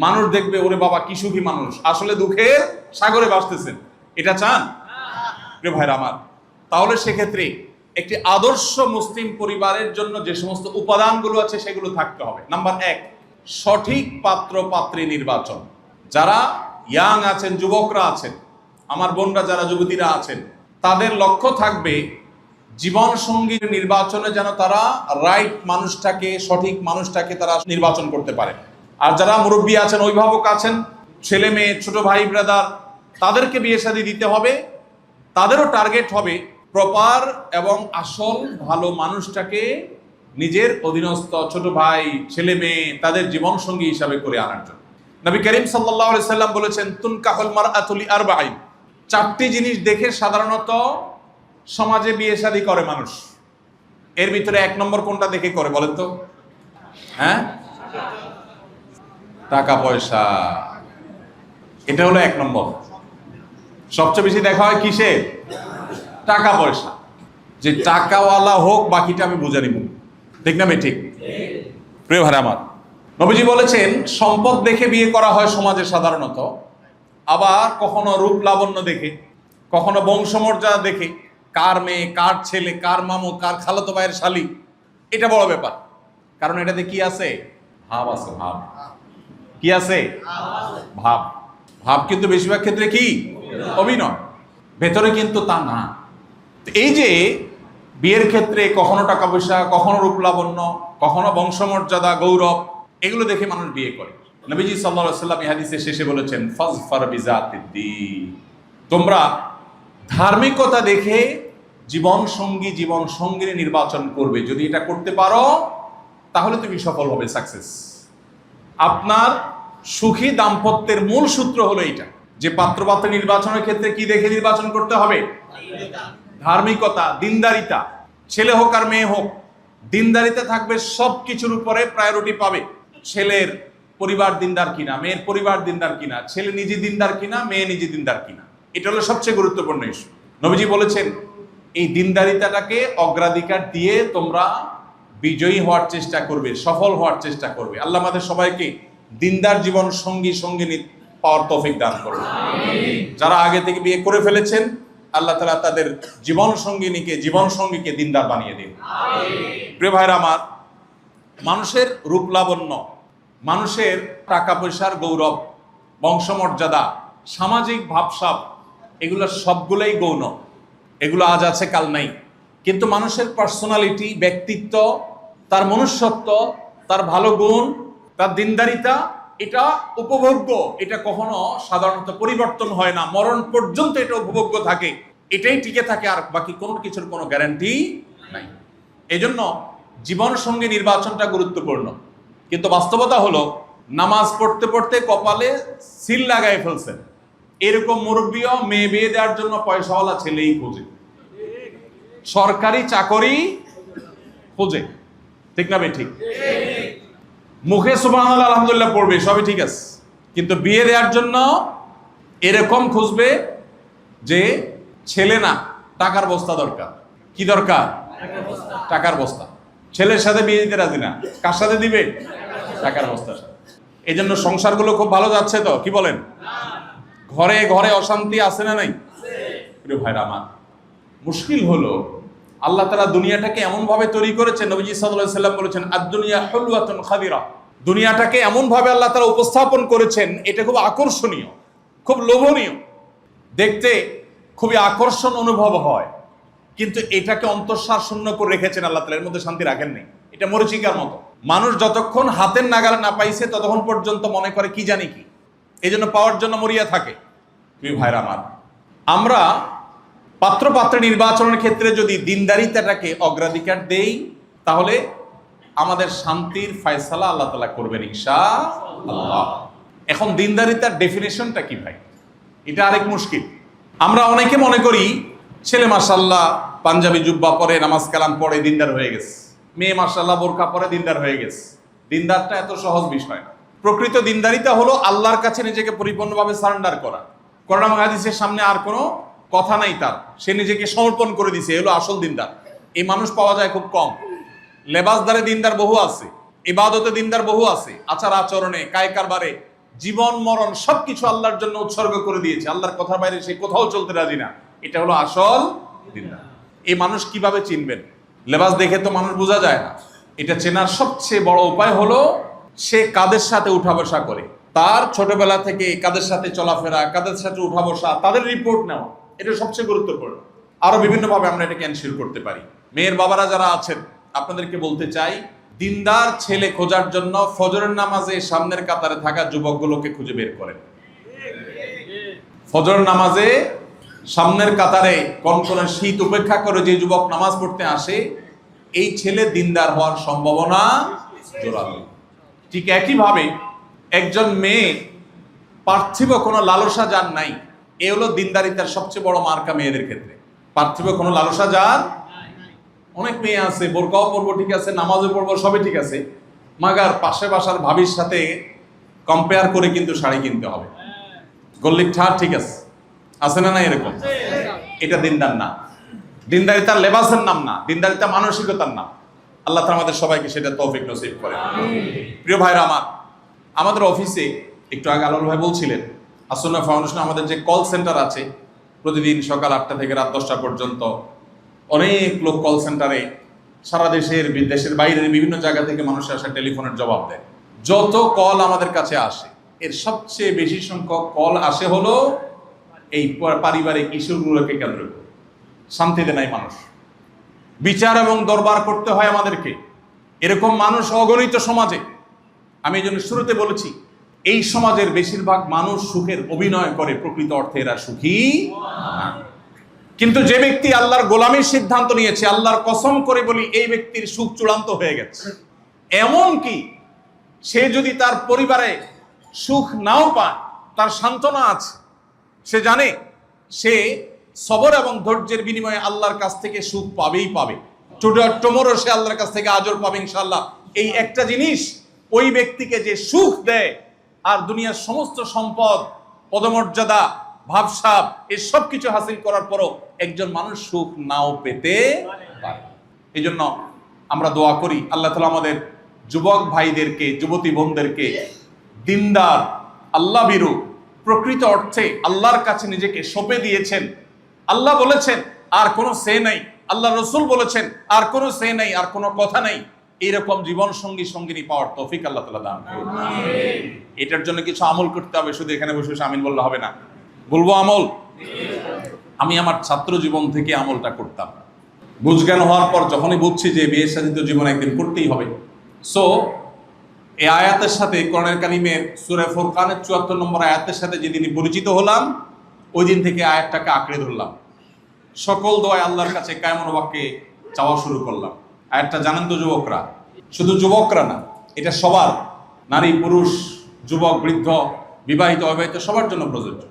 মানুষ দেখবে, ওরে বাবা কি সুখী মানুষ, আসলে দুঃখের সাগরে ভাসতেছেন। এটা চান? প্রিয় ভাইরা আমার, তাহলে সেক্ষেত্রে একটি আদর্শ মুসলিম পরিবারের জন্য যে সমস্ত উপাদানগুলো আছে সেগুলো থাকতে হবে। নাম্বার 1, সঠিক পাত্র পাত্রী নির্বাচন। যারা ইয়াং আছেন, যুবকরা আছেন, আমার বোনরা যারা যুবতীরা আছেন, তাদের লক্ষ্য থাকবে জীবন সঙ্গীর নির্বাচনে যেন তারা রাইট মানুষটাকে, সঠিক মানুষটাকে তারা নির্বাচন করতে পারে। আর যারা মুরব্বী আছেন, অভিভাবক আছেন, ছেলে মেয়ে, ছোট ভাই ব্রাদার, তাদেরকে বিয়ে শাদী দিতে হবে। তাদেরও টার্গেট হবে প্রপার এবং আসল ভালো মানুষটাকে নিজের অধীনস্থ ছোট ভাই, ছেলে মেয়ে, তাদের জীবন সঙ্গী হিসাবে করে আনার জন্য। নবী করিম সাল্লাল্লাহু আলাইহি সাল্লাম বলেছেন, তুনকাহুল মারআতু লিআরবাঈন। 4টি জিনিস দেখে সাধারণত সমাজে বিয়ে শাদী করে মানুষ। এর ভিতরে 1 নম্বর কোনটা দেখে করে বলেন তো? হ্যাঁ, টাকা পয়সা। এটা হলো 1 নম্বর। সবচেয়ে বেশি দেখা হয় কিসে? টাকা পয়সা। যে টাকাওয়ালা হোক, বাকিটা আমি বুঝে নিব, ঠিক না? ঠিক। প্রিয় ভাই আমার, নবীজি বলেছেন সম্পদ দেখে বিয়ে করা হয় সমাজে সাধারণত, আবার কখনো রূপ লাবণ্য দেখে, কখনো বংশমর্যাদা দেখে, কার মেয়ে, কার ছেলে, কার মামু, কার খালাতো ভাইয়ের শালি, এটা বড় ব্যাপার। কারণ এটাতে কি আছে? ভাব আছে। ভাব কি আছে? ভাব। ভাব কিন্তু বেশিরভাগ ক্ষেত্রে কি? অভিনয়। ভেতরে কিন্তু তা না। এই যে বিয়ের ক্ষেত্রে কখনো টাকা পয়সা, কখনো রূপ লাবণ্য, কখনো বংশমর্যাদা, গৌরব, এগুলো দেখে মানুষ বিয়ে করে। নবীজি সাল্লাল্লাহু আলাইহি ওয়াসাল্লাম এই হাদিসে শেষে বলেছেন, ফাজফার বিজাতিদ্দীন। তোমরা ধার্মিকতা দেখে জীবন সঙ্গীর নির্বাচন করবে। যদি এটা করতে পারো তাহলে তুমি সফল হবে, সাকসেস। আপনার সুখী দাম্পত্যের মূল সূত্র হলো এটা, যে পাত্রপাত্র নির্বাচনের ক্ষেত্রে কি দেখে নির্বাচন করতে হবে? ধার্মিকতা, দিনদারিতা। ছেলে হোক আর মেয়ে হোক, দিনদারিতা থাকবে, সব কিছুর উপরে প্রায়োরিটি পাবে। ছেলের পরিবার দিনদার কিনা, মেয়ের পরিবার দিনদার কিনা, ছেলে নিজে দিনদার কিনা, মেয়ে নিজে দিনদার কিনা, এটা হলো সবচেয়ে গুরুত্বপূর্ণ ইস্যু। নবীজি বলেছেন এই দিনদারিতাটাকে অগ্রাধিকার দিয়ে তোমরা বিজয়ী হওয়ার চেষ্টা করবে, সফল হওয়ার চেষ্টা করবে। আল্লাহ আমাদের সবাইকে দিনদার জীবন সঙ্গী পাওয়ার তৌফিক দান করুন। যারা আগে থেকে বিয়ে করে ফেলেছেন, আল্লাহ তাআলা তাদের জীবন সঙ্গীকে দিনদার বানিয়ে দিন। প্রিয় ভাইরা আমার, মানুষের রূপ লাবণ্য, মানুষের টাকা পয়সার গৌরব, বংশমর্যাদা, সামাজিক ভাবসাব, এগুলো সবগুলোই গৌণ। এগুলো আজ আছে কাল নাই। কিন্তু মানুষের পার্সোনালিটি, ব্যক্তিত্ব, তার মনুষ্যত্ব, তার ভালো গুণ, তার দিনদারিতা, এটা উপভোগ্য। এটা কখনো সাধারণত পরিবর্তন হয় না, মরণ পর্যন্ত এটা উপভোগ্য থাকে, এটাই টিকে থাকে, আর বাকি কোনো কিছুর কোনো গ্যারান্টি নাই। এই জন্য জীবন সঙ্গী নির্বাচনটা গুরুত্বপূর্ণ। কিন্তু বাস্তবতা হলো, নামাজ পড়তে পড়তে কপালে সিল লাগাই ফেলছেন, এরকম মুরব্বীও মেয়ে বিয়ে দেওয়ার জন্য পয়সাওয়ালা ছেলেই খোঁজে, সরকারি চাকরি খোঁজে, ঠিক না? ঠিক। মুখে সুবহানাল্লাহ আলহামদুলিল্লাহ পড়বে, সবই ঠিক আছে, কিন্তু বিয়ে দেওয়ার জন্য এরকম খুঁজবে যে ছেলে না, টাকার বস্তা দরকার। কি দরকার? টাকার বস্তা। ছেলের সাথে বিয়ে দিতে রাজি না, কার সাথে দিবে? টাকার বস্তার সাথে। এই জন্য সংসারগুলো খুব ভালো যাচ্ছে তো, কি বলেন? ঘরে ঘরে অশান্তি আছে না নাই? প্রিয় ভাইরা আমার, মুশকিল হলো আল্লাহ তাআলা দুনিয়াটাকে এমন ভাবে তৈরি করেছেন, নবীজি সাল্লাল্লাহু আলাইহি ওয়াসাল্লাম বলেছেন, আদ-দুনিয়া হুলওয়াতুন খাদিরা। দুনিয়াটাকে এমন ভাবে আল্লাহ তাআলা উপস্থাপন করেছেন, এটা খুব আকর্ষণীয়, খুব লোভনীয়, দেখতে খুবই আকর্ষণ অনুভব হয়, কিন্তু এটাকে অন্তঃসার শূন্য করে রেখেছেন আল্লাহ তাআলা, এর মধ্যে শান্তি রাখেননি। এটা মরিচিকার মতো, মানুষ যতক্ষণ হাতের নাগালে না পাইছে ততক্ষণ পর্যন্ত মনে করে কি জানি কি, এই জন্য পাওয়ার জন্য মরিয়া থাকে। প্রিয় ভাইরা আমার, আমরা পাত্র পাত্রী নির্বাচনের ক্ষেত্রে যদি দিনদারিতাটাকে অগ্রাধিকার দেই, তাহলে আমাদের শান্তির ফয়সালা আল্লাহ তাআলা করবেন ইনশাআল্লাহ। এখন দিনদারিতার ডেফিনেশনটা কি ভাই? এটা আরেক মুশকিল। আমরা অনেকে মনে করি ছেলে মাশাআল্লাহ পাঞ্জাবি জুব্বা পরে, নামাজ কালাম পড়ে দিনদার হয়ে গেছে, মেয়ে মাশাআল্লাহ বোরকা পরে দিনদার হয়ে গেছে। দিনদারটা এত সহজ বিষয় না। প্রকৃত দিনদারিতা হলো আল্লাহর কাছে নিজেকে পরিপূর্ণভাবে সারেন্ডার করা। কোরআন এবং হাদিসের সামনে আর কোনো কথা নাই তার, সে নিজেকে সমর্পণ করে দিছে, এগুলো আসল দিনদার। এই মানুষ পাওয়া যায় খুব কম। লেবাসদারে দিনদার বহু আছে, ইবাদতে দিনদার বহু আছে, আচার আচরণে, কায় কারবারে, জীবন মরণ সবকিছু আল্লাহর জন্য উৎসর্গ করে দিয়েছে, আল্লাহর কথার বাইরে সে কোথাও চলতে রাজি না। এটা হলো আসল দিনদার। এই মানুষ কিভাবে চিনবেন? লেবাস দেখে তো মানুষ বোঝা যায় না। এটা চেনার সবচেয়ে বড় উপায় হলো সে কাদের সাথে উঠা বসা করে, তার ছোটবেলা থেকে কাদের সাথে চলাফেরা, কাদের সাথে উঠা বসা, তাদের রিপোর্ট নেওয়া, এটা সবচেয়ে গুরুত্বপূর্ণ। আরো বিভিন্নভাবে আমরা এটাকে এনশিওর করতে পারি। মেয়ের বাবারা যারা আছেন, আপনাদেরকে বলতে চাই, দিনদার ছেলে খোঁজার জন্য ফজরের নামাজে সামনের কাতারে থাকা যুবকগুলোকে খুঁজে বের করেন। ফজর নামাজে সামনের কাতারে কনকনে শীত উপেক্ষা করে যে যুবক নামাজ পড়তে আসে, এই ছেলে দিনদার হওয়ার সম্ভাবনা জোরালো। ঠিক একইভাবে একজন মেয়ে পার্থিব কোনো লালসা যার নাই, এ হলো দিনদারিতার সবচেয়ে বড় মার্কা মেয়েদের ক্ষেত্রে। পার্থিব কোনো লালসা যার, অনেক মেয়ে আছে বোরকাও পরবো ঠিক আছে, নামাজও পড়বো, সবই ঠিক আছে, মাগার পাশে বাসার ভাবির সাথে কম্পেয়ার করে কিন্তু শাড়ি কিনতে হবে, গল্লিক ঠার ঠিক আছে না? না এরকম, এটা দিনদার না। দিনদারিতা লেবাসের নাম না, দিনদারিতা মানসিকতার নাম। আল্লাহ তাআলা আমাদের সবাইকে সেটা তৌফিক নসিব করেন। প্রিয় ভাইরা আমার, আমাদের অফিসে একটু আগে আলাল ভাই বলছিলেন, আসন্না ফাউন্ডেশন আমাদের যে কল সেন্টার আছে, প্রতিদিন সকাল 8টা থেকে রাত 10টা পর্যন্ত অনেক লোক কল সেন্টারে সারা দেশের, দেশের বাইরের বিভিন্ন জায়গা থেকে মানুষ আসে, টেলিফোনের জবাব দেয়। যত কল আমাদের কাছে আসে, এর সবচেয়ে বেশি সংখ্যক কল আসে হলো এই পারিবারিক ইস্যুগুলোকে কেন্দ্র করে। শান্তিতে নাই মানুষ, বিচার এবং দরবার করতে হয় আমাদেরকে। এরকম মানুষ অগণিত সমাজে। আমি এই জন্য শুরুতে বলেছি, এই সমাজের বেশিরভাগ মানুষ সুখের অভিনয় করে, প্রকৃত অর্থে এরা সুখী না। কিন্তু যে ব্যক্তি আল্লাহর গোলামীর সিদ্ধান্ত নিয়েছে, আল্লাহর কসম করে বলি, এই ব্যক্তির সুখ চূড়ান্ত হয়ে গেছে। এমন কি সে যদি তার পরিবারে সুখ নাও পায়, তার সান্ত্বনা আছে, সে জানে সে সবর এবং ধৈর্যের বিনিময়ে আল্লাহর কাছ থেকে সুখ পাবেই পাবে। টুমোরো সে আল্লাহর কাছ থেকে আজর পাবে ইনশাআল্লাহ। এই একটা জিনিস ওই ব্যক্তিকে যে সুখ দেয়, আর দুনিয়ার সমস্ত সম্পদ, পদমর্যাদা, ভাবসাব, এই সব কিছু হাসিল করার পরও একজন মানুষ সুখ নাও পেতে পারে। এই জন্য আমরা দোয়া করি, আল্লাহ তাআলা আমাদের যুবক ভাইদেরকে, যুবতী বোনদেরকে দিনদার, আল্লাহ ভীরু, প্রকৃত অর্থে আল্লাহর কাছে নিজেকে সঁপে দিয়েছেন, আল্লাহ বলেছেন আর কোনো সে নাই, আল্লাহ রসুল বলেছেন আর কোনো সে নাই, আর কোনো কথা নাই, এইরকম জীবন সঙ্গী সঙ্গিনী পাওয়ার তৌফিক আল্লাহ তাআলা দান করুন। এটার জন্য কিছু আমল করতে হবে, শুধু এখানে বসে বসে আমিন বললে হবে না। বলবো আমল। আমি আমার ছাত্র জীবন থেকে আমলটা করতাম। বুঝজ্ঞান হওয়ার পর যখনই বুঝছি যে বিয়ে শাদিত জীবন একদিন করতেই হবে, সো এই আয়াতের সাথে কোরআনুল কারীমের সূরা ফুরকানের ৭৪ নম্বর আয়াতের সাথে যেদিন পরিচিত হলাম, ওই দিন থেকে আয়াতটাকে আঁকড়ে ধরলাম। সকল দোয়া আল্লাহর কাছে কায়মন বাক্যে চাওয়া শুরু করলাম। আয়াতটা জানেন তো যুবকরা? শুধু যুবকরা না, এটা সবার, নারী পুরুষ যুবক বৃদ্ধ বিবাহিত অবিবাহিত সবার জন্য প্রযোজ্য।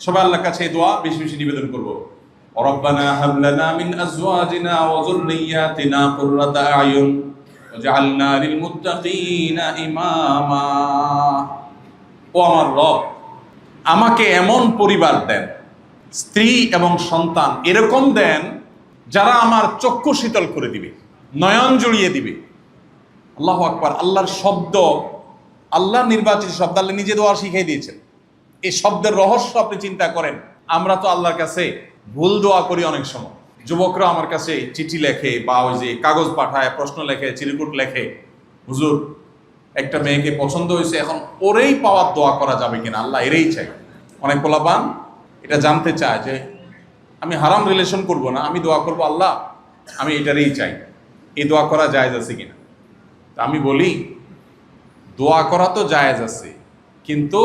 সবাই আল্লাহর কাছে এই দোয়া বেশি বেশি নিবেদন করব। রব্বানা হাব লানা মিন আজওয়াজিনা ওয়া যুররিয়্যাতিনা কুররাতা আয়ুন ওয়াজআলনা লিল মুত্তাকিনা ইমামা। ও আমার রব, আমাকে এমন পরিবার দেন, স্ত্রী এবং সন্তান এরকম দেন যারা আমার চক্ষু শীতল করে দিবে, নয়ন জুড়িয়ে দিবে। আল্লাহু আকবার। আল্লাহর শব্দ, আল্লাহ নির্বাচিত শব্দ, আল্লাহ নিজে দোয়া শিখিয়ে দিয়েছেন। এই শব্দের রহস্য আপনি চিন্তা করেন। আমরা তো আল্লাহর কাছে ভুল দোয়া করি অনেক সময়। যুবকরা আমার কাছে চিঠি লেখে বা ওই যে কাগজ পাঠায়, প্রশ্ন লেখে, চিরকুট লেখে, হুজুর একটা মেয়েকে পছন্দ হয়েছে, এখন ওরেই পাওয়ার দোয়া করা যাবে কিনা, আল্লাহ এরেই চাই। অনেক পোলাপান এটা জানতে চায় যে আমি হারাম রিলেশন করব না, আমি দোয়া করব আল্লাহ আমি এটারই চাই, এই দোয়া করা জায়েজ আছে কিনা। তা আমি বলি দোয়া করা তো জায়েজ আছে, কিন্তু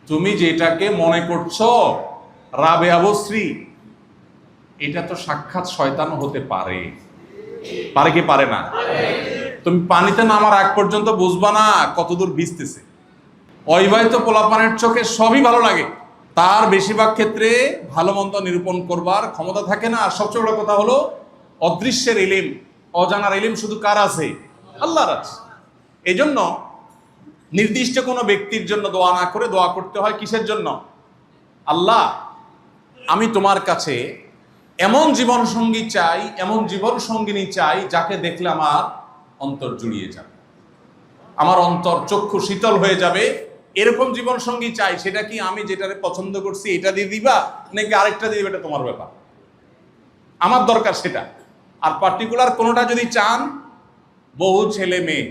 তুমি যেটাকে মনে করছো রাবেয়া বস্রী, এটা তো সাক্ষাৎ শয়তান হতে পারে। পারে কি পারে না? তুমি পানিতে নামার আগ পর্যন্ত বুঝবা না কতদূর ভিজতেছে। অবিবাহিত পোলাপানের চোখে সবই ভালো লাগে, তার বেশিরভাগ ক্ষেত্রে ভালো মন্দ নিরূপণ করবার ক্ষমতা থাকে না। আর সবচেয়ে বড় কথা হলো অদৃশ্যের ইলিম, অজানার ইলিম শুধু কার আছে? আল্লাহর আছে। এই জন্য নির্দিষ্ট কোনো ব্যক্তির জন্য দোয়া না করে দোয়া করতে হয় কিসের জন্য? আল্লাহ আমি তোমার কাছে এমন জীবন সঙ্গী চাই, এমন জীবন সঙ্গিনী চাই যাকে দেখলে আমার অন্তর জুড়িয়ে যাবে, আমার অন্তর চক্ষু শীতল হয়ে যাবে, এরকম জীবন সঙ্গী চাই। সেটা কি আমি যেটারে পছন্দ করছি এটা দিয়ে দিবা নাকি আরেকটা দিয়ে দিবা, এটা তোমার ব্যাপার, আমার দরকার সেটা। আর পার্টিকুলার কোনোটা যদি চান, বহু ছেলে মেয়ে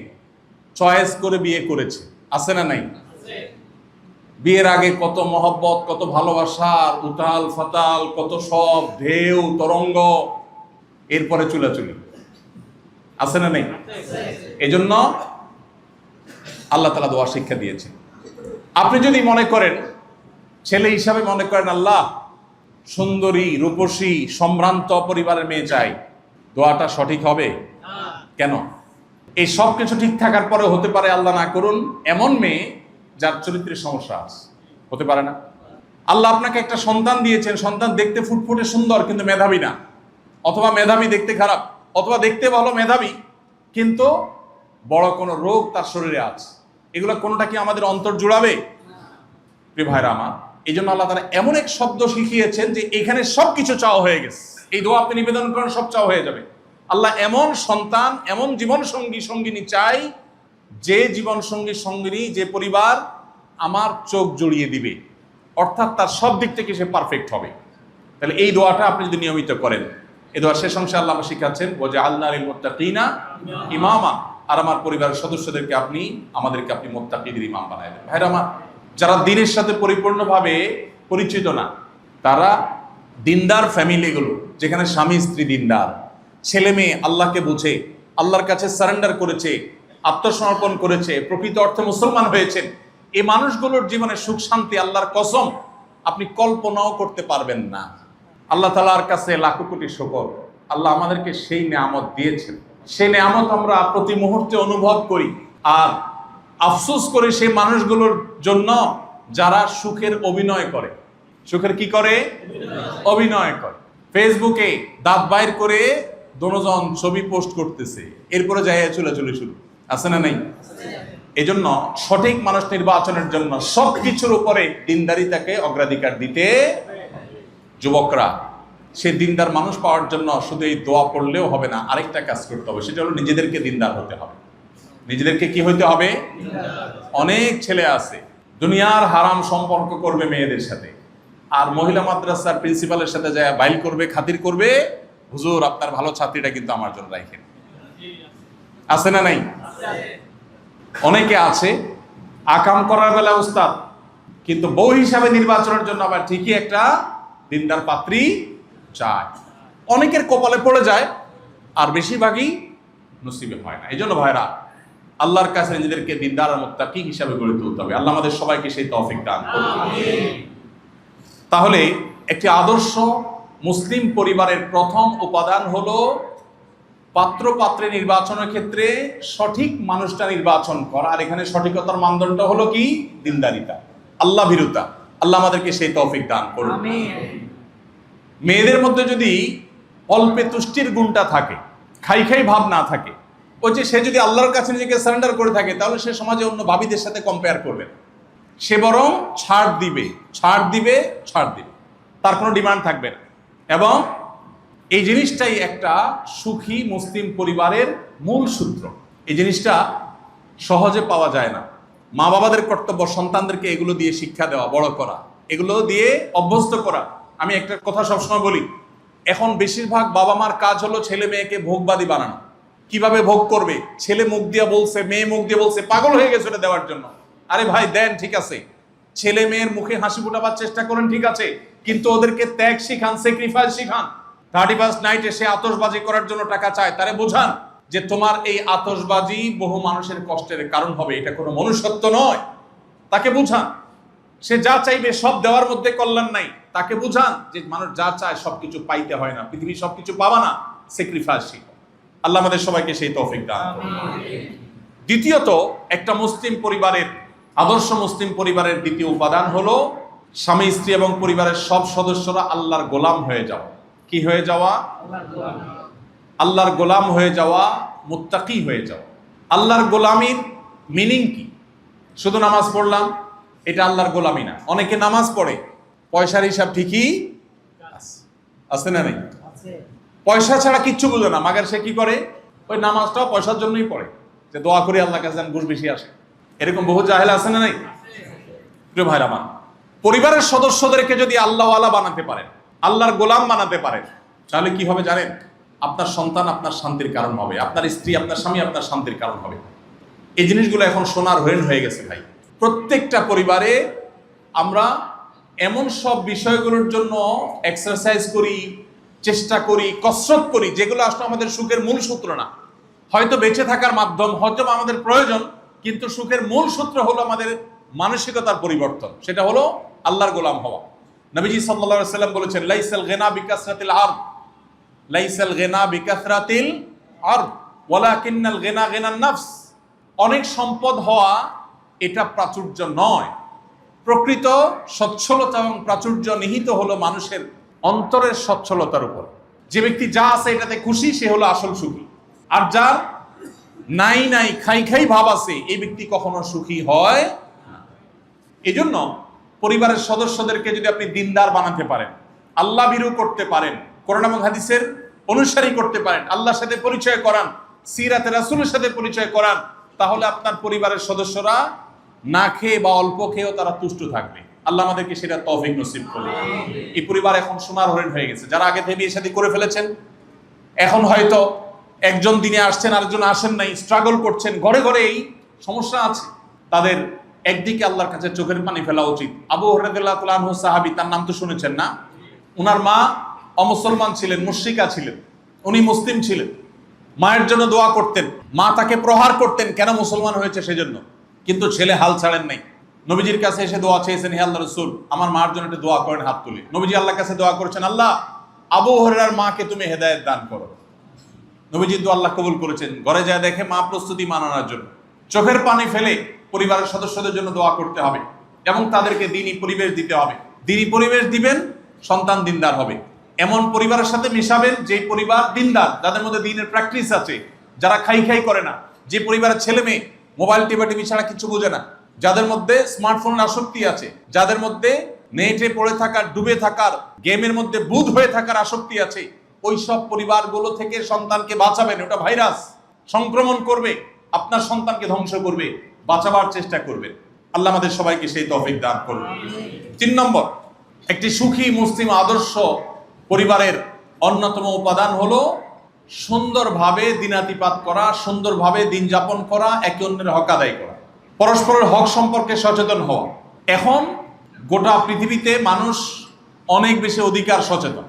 চয়েস করে বিয়ে করেছে, আছে না নাই? বিয়ের আগে কত মহব্বত, কত ভালোবাসার উতাল ফাতাল, কত সব ঢেউ তরঙ্গ, এরপরে চুলাচুলি, আছে না নেই? এজন্য আল্লাহ তাআলা দোয়া শিক্ষা দিয়েছে। আপনি যদি মনে করেন, ছেলে হিসাবে মনে করেন আল্লাহ সুন্দরী রূপসী সম্ভ্রান্ত পরিবারের মেয়ে চাই, দোয়াটা সঠিক হবে? কেন? এই সব কিছু ঠিক থাকার পরে হতে পারে আল্লাহ না করুন এমন মেয়ে যার চরিত্রের সমস্যা আছে, হতে পারে না? আল্লাহ আপনাকে একটা সন্তান দিয়েছেন, সন্তান দেখতে ফুটফুটে সুন্দর কিন্তু মেধাবী না, অথবা মেধাবী দেখতে খারাপ, অথবা দেখতে ভালো মেধাবী কিন্তু বড় কোনো রোগ তার শরীরে আছে। এগুলো কোনোটা কি আমাদের অন্তর জুড়াবে? প্রিয় ভাইরা আমার, এই জন্য আল্লাহ তাআলা এমন এক শব্দ শিখিয়েছেন যে এখানে সবকিছু চাওয়া হয়ে গেছে। এই দোয়া আপনি নিবেদন করেন, সব চাওয়া হয়ে যাবে। আল্লাহ এমন সন্তান, এমন জীবন সঙ্গী সঙ্গিনী চাই, যে জীবন সঙ্গী সঙ্গিনী, যে পরিবার আমার চোখ জড়িয়ে দিবে, অর্থাৎ তার সব দিক থেকে সে পারফেক্ট হবে। তাহলে এই দোয়াটা আপনি যদি নিয়মিত করেন, এই দোয়ার শেষ অংশে আল্লাহ আমাকে শিখাচ্ছেন ওয়াজআলনা লিল মুত্তাকিনা ইমামা, আর আমার পরিবারের সদস্যদেরকে আপনি, আমাদেরকে আপনি মুত্তাকিদের ইমাম বানায় দেন। ভাইরা আমার, যারা দ্বীনের সাথে পরিপূর্ণভাবে পরিচিত না, তারা দিনদার ফ্যামিলিগুলো, যেখানে স্বামী স্ত্রী দিনদার, ছেলে মেয়ে আল্লাহকে বুঝে, আল্লাহর কাছে সারেন্ডার করেছে, আত্মসমর্পণ করেছে, প্রকৃত অর্থে মুসলমান হয়েছেন, এই মানুষগুলোর জীবনে সুখ শান্তি আল্লাহর কসম আপনি কল্পনাও করতে পারবেন না। আল্লাহ তাআলার কাছে লাখো কোটি শুকর, আল্লাহ আমাদেরকে সেই নিয়ামত দিয়েছেন। সেই নিয়ামত আমরা প্রতি মুহূর্তে অনুভব করি, আর আফসোস করে সেই মানুষগুলোর জন্য যারা সুখের অভিনয় করে। সুখের কি করে? অভিনয় করে। ফেসবুকে দাঁত বাইর করে দোনোজন ছবি পোস্ট করতেছে, এরপরে যাই চুলাচুলি শুরু, আছে না নাই? এই জন্য সঠিক মানুষ নির্বাচনের জন্য সবকিছুর উপরে দিনদারিতাকে অগ্রাধিকার দিতে, যুবকরা সে দিনদার মানুষ পাওয়ার জন্য শুধু এই দোয়া পড়লেও হবে না, আরেকটা কাজ করতে হবে, সেটা হলো নিজেদেরকে দিনদার হতে হবে। নিজেদেরকে কি হইতে হবে? অনেক ছেলে আছে দুনিয়ার হারাম সম্পর্ক করবে মেয়েদের সাথে, আর মহিলা মাদ্রাসার প্রিন্সিপালের সাথে যায় বাইল করবে, খাতির করবে, হুজুর আপনার ভালো ছাত্রীটা কিন্তু আমার জন্য রাখেন। আছে না নাই? অনেকে আছে আকাম করার বেলা উস্তাদ, কিন্তু বউ হিসাবে নির্বাচনের জন্য আবার ঠিকই একটা দিনদার পাত্রী চায়। অনেকের কপালে পড়ে যায়, আর বেশিরভাগই নসিবে হয় না। এই জন্য ভাইরা, আল্লাহর কাছে নিজেদেরকে দিনদার আর মুত্তাকি হিসাবে গড়ে তুলতে হবে। আল্লাহ আমাদের সবাইকে সেই তৌফিক দান করুন। তাহলে একটি আদর্শ মুসলিম পরিবারের প্রথম উপাদান হলো পাত্র পাত্রে নির্বাচনের ক্ষেত্রে সঠিক মানুষটা নির্বাচন করা। আর এখানে সঠিকতার মানদণ্ড হলো কি? দিনদারিতা, আল্লাহ ভীরুতা। আল্লাহ আমাদেরকে সেই তৌফিক দান করুন। মেয়েদের মধ্যে যদি অল্পে তুষ্টির গুণটা থাকে, খাই খাই ভাব না থাকে, ওই যে সে যদি আল্লাহর কাছে নিজেকে সারেন্ডার করে থাকে, তাহলে সে সমাজে অন্য ভাবিদের সাথে কম্পেয়ার করবে না। সে বরং ছাড় দিবে, ছাড় দিবে, ছাড় দিবে, তার কোনো ডিমান্ড থাকবে না। এবং এই জিনিসটাই একটা সুখী মুসলিম পরিবারের মূল সূত্র। এই জিনিসটা সহজে পাওয়া যায় না। মা বাবাদের কর্তব্য সন্তানদেরকে এগুলো দিয়ে শিক্ষা দেওয়া, বড় করা, এগুলো দিয়ে অভ্যস্ত করা। আমি একটা কথা সবসময় বলি, এখন বেশিরভাগ বাবা মার কাজ হলো ছেলে মেয়েকে ভোগবাদী বানানো। কিভাবে ভোগ করবে? ছেলে মুখ দিয়ে বলছে, মেয়ে মুখ দিয়ে বলছে, পাগল হয়ে গেছে ওটা দেওয়ার জন্য। আরে ভাই দেন, ঠিক আছে, ছেলে মেয়ের মুখে হাসি ফোটাবার চেষ্টা করেন, ঠিক আছে, কিন্তু ওদেরকে ত্যাগ শিখান, স্যাক্রিফাইস শিখান। 31st নাইটে সে আতশবাজি করার জন্য টাকা চায়, তারে বোঝান যে তোমার এই আতশবাজি বহু মানুষের কষ্টের কারণ হবে, এটা কোনো মনুষ্যত্ব নয়। তাকে বুঝান সে যা চাইবে সব দেওয়ার মধ্যে কল্যাণ নাই। তাকে বুঝান যে মানুষ যা চায় সবকিছু পাইতে হয় না, পৃথিবী সবকিছু পাবা না, স্যাক্রিফাইস শিখো। আল্লাহ আমাদের সবাইকে সেই তৌফিক দান করুন। দ্বিতীয়ত, একটা মুসলিম পরিবারের, আদর্শ মুসলিম পরিবারের দ্বিতীয় উপাদান হলো স্বামী স্ত্রী এবং পরিবারের সব সদস্যরা আল্লাহর গোলাম হয়ে যাওয়া। কি হয়ে যাওয়া? আল্লাহর গোলাম হয়ে যাওয়া, মুত্তাকি হয়ে যাওয়া। আল্লাহর গোলামির মিনিং কি? শুধু নামাজ পড়লাম এটা আল্লাহর গোলামি না। অনেকে নামাজ পড়ে, পয়সার হিসাব ঠিকই আছে না নেই? পয়সা ছাড়া কিচ্ছু বুঝে না, মাগার সে কি করে? ওই নামাজটাও পয়সার জন্যই পড়ে, যে দোয়া করি আল্লাহ কাছে যেন ঘুষ বেশি আসে। এরকম বহু জাহেল আছে না নাই? প্রিয় ভাইরা আমার, পরিবারের সদস্যদেরকে যদি আল্লাহওয়ালা বানাতে পারেন, আল্লাহর গোলাম বানাতে পারেন, তাহলে কি হবে জানেন? আপনার সন্তান আপনার শান্তির কারণ হবে, আপনার স্ত্রী, আপনার স্বামী আপনার শান্তির কারণ হবে। এই জিনিসগুলো এখন সোনার হরিণ হয়ে গেছে ভাই। প্রত্যেকটা পরিবারে আমরা এমন সব বিষয়গুলোর জন্য এক্সারসাইজ করি, চেষ্টা করি, কসরত করি, যেগুলো আসলে আমাদের সুখের মূল সূত্র না। হয়তো বেঁচে থাকার মাধ্যম, হয়তো আমাদের প্রয়োজন, কিন্তু সুখের মূল সূত্র হলো আমাদের মানসিকতার পরিবর্তন। সেটা হলো আল্লাহর গোলাম হওয়া। নবীজি সাল্লাল্লাহু আলাইহি ওয়াসাল্লাম বলেছেন, লাইসাল গিনা বিকাসরাতিল আরদ, লাইসাল গিনা বিকাসরাতিল আরদ ওয়ালাকিন্নাল গিনা গিনান নাফস। অনেক সম্পদ হওয়া এটা প্রাচুর্য নয়। প্রকৃত সচ্ছলতা এবং প্রাচুর্য নিহিত হলো মানুষের অন্তরের সচ্ছলতার উপর। যে ব্যক্তি যা আছে এটাতে খুশি, সে হলো আসল সুখী। আর যার নাই নাই খাই খাই ভাব আছে, এই ব্যক্তি কখনো সুখী হয় না। এই জন্য পরিবারের সদস্যদেরকে যদি আপনি দিনদার বানাতে পারেন, আল্লাহ ভীরু করতে পারেন, কোরআন এবং হাদিসের অনুসারী করতে পারেন, আল্লাহর সাথে পরিচয় করান, সিরাতে রাসূলের সাথে পরিচয় করান, তাহলে আপনার পরিবারের সদস্যরা না খেয়ে বা অল্প খেয়েও তারা তুষ্ট থাকবে। আল্লাহ আমাদেরকে সেটা তৌফিক নসিব করুন। এই পরিবার এখন সোনার হরিণ হয়ে গেছে। যারা আগে থেকে বিয়ে শাদী করে ফেলেছেন, এখন হয়তো একজন দিনে আসছেন, আরেকজন আসেন নাই, স্ট্রাগল করছেন, ঘরে ঘরে এই সমস্যা আছে, তাদের একদিকে আল্লাহর কাছে চোখের পানি ফেলা উচিত। আবু হুরায়রা রাদিয়াল্লাহু আনহু সাহাবী, তার নাম তো শুনেছেন না? উনার মা অমুসলমান ছিলেন, মুশরিকা ছিলেন, উনি মুসলিম ছিলেন। মায়ের জন্য দোয়া করতেন, মা তাকে প্রহার করতেন কেন মুসলমান হয়েছে সেজন্য, কিন্তু ছেলে হাল ছাড়েন নাই। নবীজির কাছে এসে দোয়া চেয়েছেন, হে আল্লাহর রাসূল আমার মার জন্য একটু দোয়া করেন, হাত তুলে। নবীজি আল্লাহর কাছে দোয়া করেছেন, আল্লাহ আবু হুরায়রার মাকে তুমি হেদায়েত দান করো। নবীজি দোয়া আল্লাহ কবুল করেছেন। ঘরে যায় দেখে মা প্রস্তুতি মানানোর জন্য। চোখের পানি ফেলে পরিবারের সদস্যদের জন্য দোয়া করতে হবে এবং তাদেরকে দ্বীনি পরিবেশ দিতে হবে। দ্বীনি পরিবেশ দিবেন, সন্তান দিনদার হবে। এমন পরিবারের সাথে মিশাবেন যে পরিবার দিনদার, যাদের মধ্যে দ্বীনের প্র্যাকটিস আছে, যারা খাই খাই করে না, যে পরিবারের ছেলে মেয়ে মোবাইল টিভি ছাড়া কিছু বোঝে না, যাদের মধ্যে স্মার্টফোনের আসক্তি আছে, যাদের মধ্যে নেটে পড়ে থাকার, ডুবে থাকার, গেমের মধ্যে বুঁদ হয়ে থাকার আসক্তি আছে, ওই সব পরিবারগুলো থেকে সন্তানকে বাঁচাবেন। ওটা ভাইরাস, সংক্রমণ করবে, আপনার সন্তানকে ধ্বংস করবে। বাঁচাবার চেষ্টা করবেন। আল্লাহ আমাদের সবাইকে সেই তৌফিক দান করুন। 3 নম্বর, একটি সুখী মুসলিম আদর্শ পরিবারের অন্যতম উপাদান হলো সুন্দরভাবে দিনাতিপাত করা, সুন্দরভাবে দিন যাপন করা, একে অন্যের হক আদায় করা, পরস্পরের হক সম্পর্কে সচেতন হওয়া। এখন গোটা পৃথিবীতে মানুষ অনেক বেশি অধিকার সচেতন,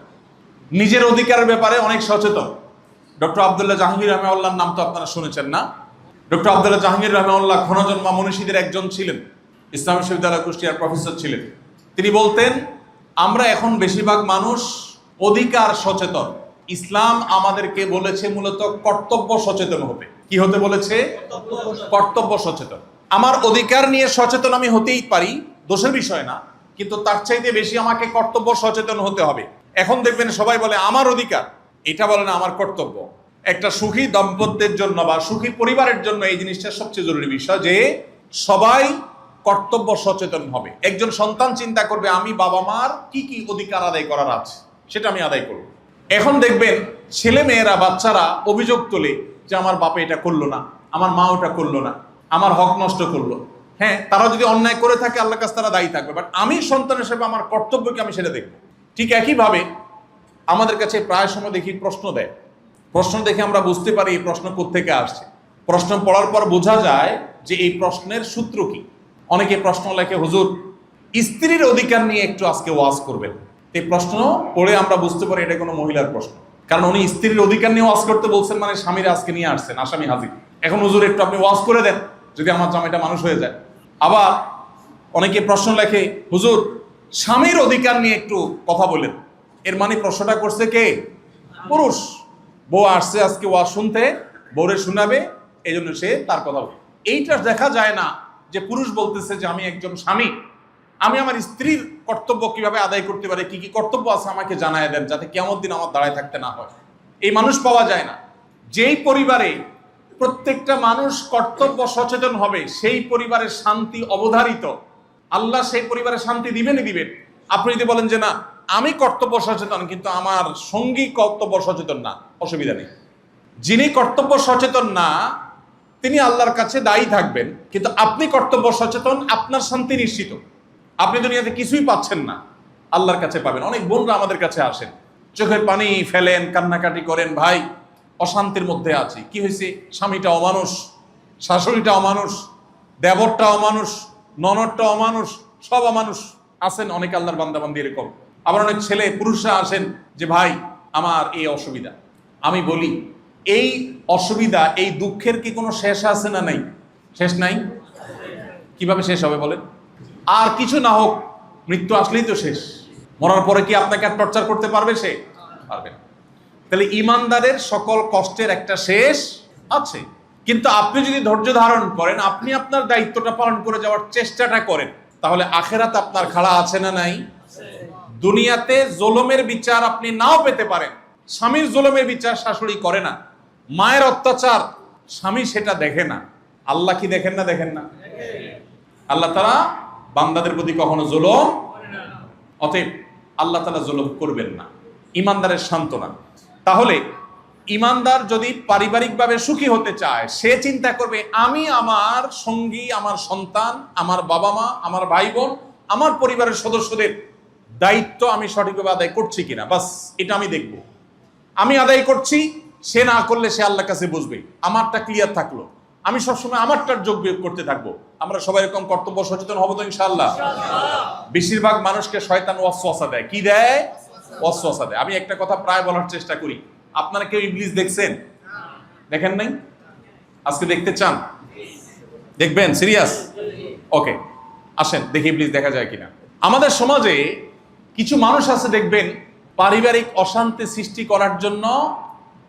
নিজের অধিকারের ব্যাপারে অনেক সচেতন। ডক্টর আব্দুল্লাহ জাহাঙ্গীর রহমাউল্লাহর নাম তো আপনারা শুনেছেন না? ডক্টর আব্দুল্লাহ জাহাঙ্গীর রহমাউল্লাহ ক্ষণজন্মা মনীষীদের একজন ছিলেন, ইসলামী বিশ্ববিদ্যালয় কুষ্টিয়ার প্রফেসর ছিলেন। তিনি বলতেন, আমরা এখন বেশিরভাগ মানুষ অধিকার সচেতন, ইসলাম আমাদেরকে বলেছে মূলত কর্তব্য সচেতন হতে। কি হতে বলেছে? কর্তব্য সচেতন। আমার অধিকার নিয়ে সচেতন আমি হতেই পারি, দোষের বিষয় না, কিন্তু তার চাইতে বেশি আমাকে কর্তব্য সচেতন হতে হবে। এখন দেখবেন সবাই বলে আমার অধিকার, এটা বলে না আমার কর্তব্য। একটা সুখী দাম্পত্যের জন্য বা সুখী পরিবারের জন্য এই জিনিসটা সবচেয়ে জরুরি বিষয় যে সবাই কর্তব্য সচেতন হবে। একজন সন্তান চিন্তা করবে আমি বাবা মার কি কি অধিকার আদায় করার আছে সেটা আমি আদায় করব। এখন দেখবেন ছেলে মেয়েরা, বাচ্চারা অভিযোগ তোলে যে আমার বাপে এটা করলো না, আমার মা ওটা করলো না, আমার হক নষ্ট করলো। হ্যাঁ, তারা যদি অন্যায় করে থাকে আল্লাহর কাছে তারা দায়ী থাকবে, বাট আমি সন্তান হিসেবে আমার কর্তব্যকে আমি সেটা দেখব। ঠিক একইভাবে আমাদের কাছে প্রায় সময় দেখি প্রশ্ন দেয়, প্রশ্ন দেখে আমরা বুঝতে পারি এই প্রশ্ন কোত্থেকে আসছে। প্রশ্ন পড়ার পর বোঝা যায় যে এই প্রশ্নের সূত্র কি। অনেকে প্রশ্ন লেখে, হুজুর স্ত্রীর অধিকার নিয়ে একটু আজকে ওয়াজ করবেন। এই প্রশ্ন পড়ে আমরা বুঝতে পারি এটা কোনো মহিলার প্রশ্ন, কারণ উনি স্ত্রীর অধিকার নিয়ে ওয়াজ করতে বলছেন, মানে স্বামীরা আজকে নিয়ে আসছেন আসামি হাজির। এখন হুজুর একটু আপনি ওয়াজ করে দেন যদি আমার জামাইটা মানুষ হয়ে যায়। আবার অনেকে প্রশ্ন লেখে, হুজুর স্বামীর অধিকার নিয়ে একটু কথা বলেন। এর মানে প্রশ্নটা করছে কে? পুরুষ। বউ আসছে আজকে ওয়াজ শুনতে, বউরে শোনাবে, এই জন্য সে তার কথা বলে। এইটা দেখা যায় না যে পুরুষ বলতেছে যে আমি একজন স্বামী, আমি আমার স্ত্রীর কর্তব্য কিভাবে আদায় করতে পারি, কি কি কর্তব্য আছে আমাকে জানায় দেন, যাতে কিয়ামত দিন আমার দাঁড়ায় থাকতে না হয়। এই মানুষ পাওয়া যায় না। যেই পরিবারে প্রত্যেকটা মানুষ কর্তব্য সচেতন হবে সেই পরিবারের শান্তি অবধারিত। আল্লাহ সেই পরিবারে শান্তি দিবেনই দিবেন। আপনি যদি বলেন যে না আমি কর্তব্য সচেতন কিন্তু আমার সঙ্গী কর্তব্য সচেতন না, অসুবিধা নেই। যিনি কর্তব্য সচেতন না তিনি আল্লাহর কাছে দায়ী থাকবেন, কিন্তু আপনি কর্তব্য সচেতন, আপনার শান্তি নিশ্চিত। আপনি দুনিয়াতে কিছুই পাচ্ছেন না, আল্লাহর কাছে পাবেন। অনেক বোনরা আমাদের কাছে আসেন, চোখের পানি ফেলেন, কান্নাকাটি করেন, ভাই অশান্তির মধ্যে আছি। কি হয়েছে? স্বামীটা অমানুষ, শাশুড়িটা অমানুষ, দেবরটা অমানুষ, ননদটা অমানুষ, সব অমানুষ। আছেন অনেক আল্লাহর বান্দাবান্দি এরকম। আবার অনেক ছেলে পুরুষরা আসেন যে ভাই আমার এই অসুবিধা। আমি বলি এই অসুবিধা, এই দুঃখের কি কোনো শেষ আছে না নাই? শেষ নাই। কিভাবে শেষ হবে বলেন? আর কিছু না হোক, মৃত্যু আসলেই তো শেষ। মরার পরে কি আপনাকে আর টর্চার করতে পারবে? সে পারবে না। তাহলে ইমানদারের সকল কষ্টের একটা শেষ আছে। কিন্তু আপনি যদি ধৈর্য ধারণ করেন, আপনি আপনার দায়িত্বটা পালন করে যাওয়ার চেষ্টাটা করেন, তাহলে আখেরাত আপনার খাড়া আছে না নাই? দুনিয়াতে জুলুমের বিচার আপনি নাও পেতে পারেন। স্বামীর জুলুমের বিচার শাশুড়ি করে না, মায়ের অত্যাচার স্বামী সেটা দেখে না। আল্লাহ কি দেখেন না? দেখেন না। আল্লাহ তাআলা বান্দাদের প্রতি কখনো জুলুম, অতএব আল্লাহ তাআলা জুলুম করবেন না। ইমানদারের সান্ত্বনা। তাহলে ইমানদার যদি পারিবারিকভাবে সুখী হতে চায়, সে চিন্তা করবে আমি আমার সঙ্গী, আমার সন্তান, আমার বাবা মা, আমার ভাই বোন, আমার পরিবারের সদস্যদের দায়িত্ব আমি সঠিকভাবে আদায় করছি কিনা, বাস এটা আমি দেখব। আমি আদায় করছি, সে না করলে সে আল্লাহর কাছে বুঝবে। আমারটা ক্লিয়ার থাকলো, আমি সবসময় আমারটার যোগ বিয়োগ করতে থাকবো। আমরা সবাই এরকম কর্তব্য সচেতন হবো তো ইনশাআল্লাহ। বেশিরভাগ মানুষকে শয়তান ওয়াসওয়াসা দেয়। কি দেয়? ওয়াসওয়াসা দেয়। আমি একটা কথা প্রায় বলার চেষ্টা করি, আপনারা কেউ ইবলিস দেখছেন? দেখেন নাই? আজকে দেখতে চান? দেখবেন? সিরিয়াস? ওকে, আসেন দেখি ইবলিস দেখা যায় কিনা। আমাদের সমাজে কিছু মানুষ আছে দেখবেন পারিবারিক অশান্তি সৃষ্টি করার জন্য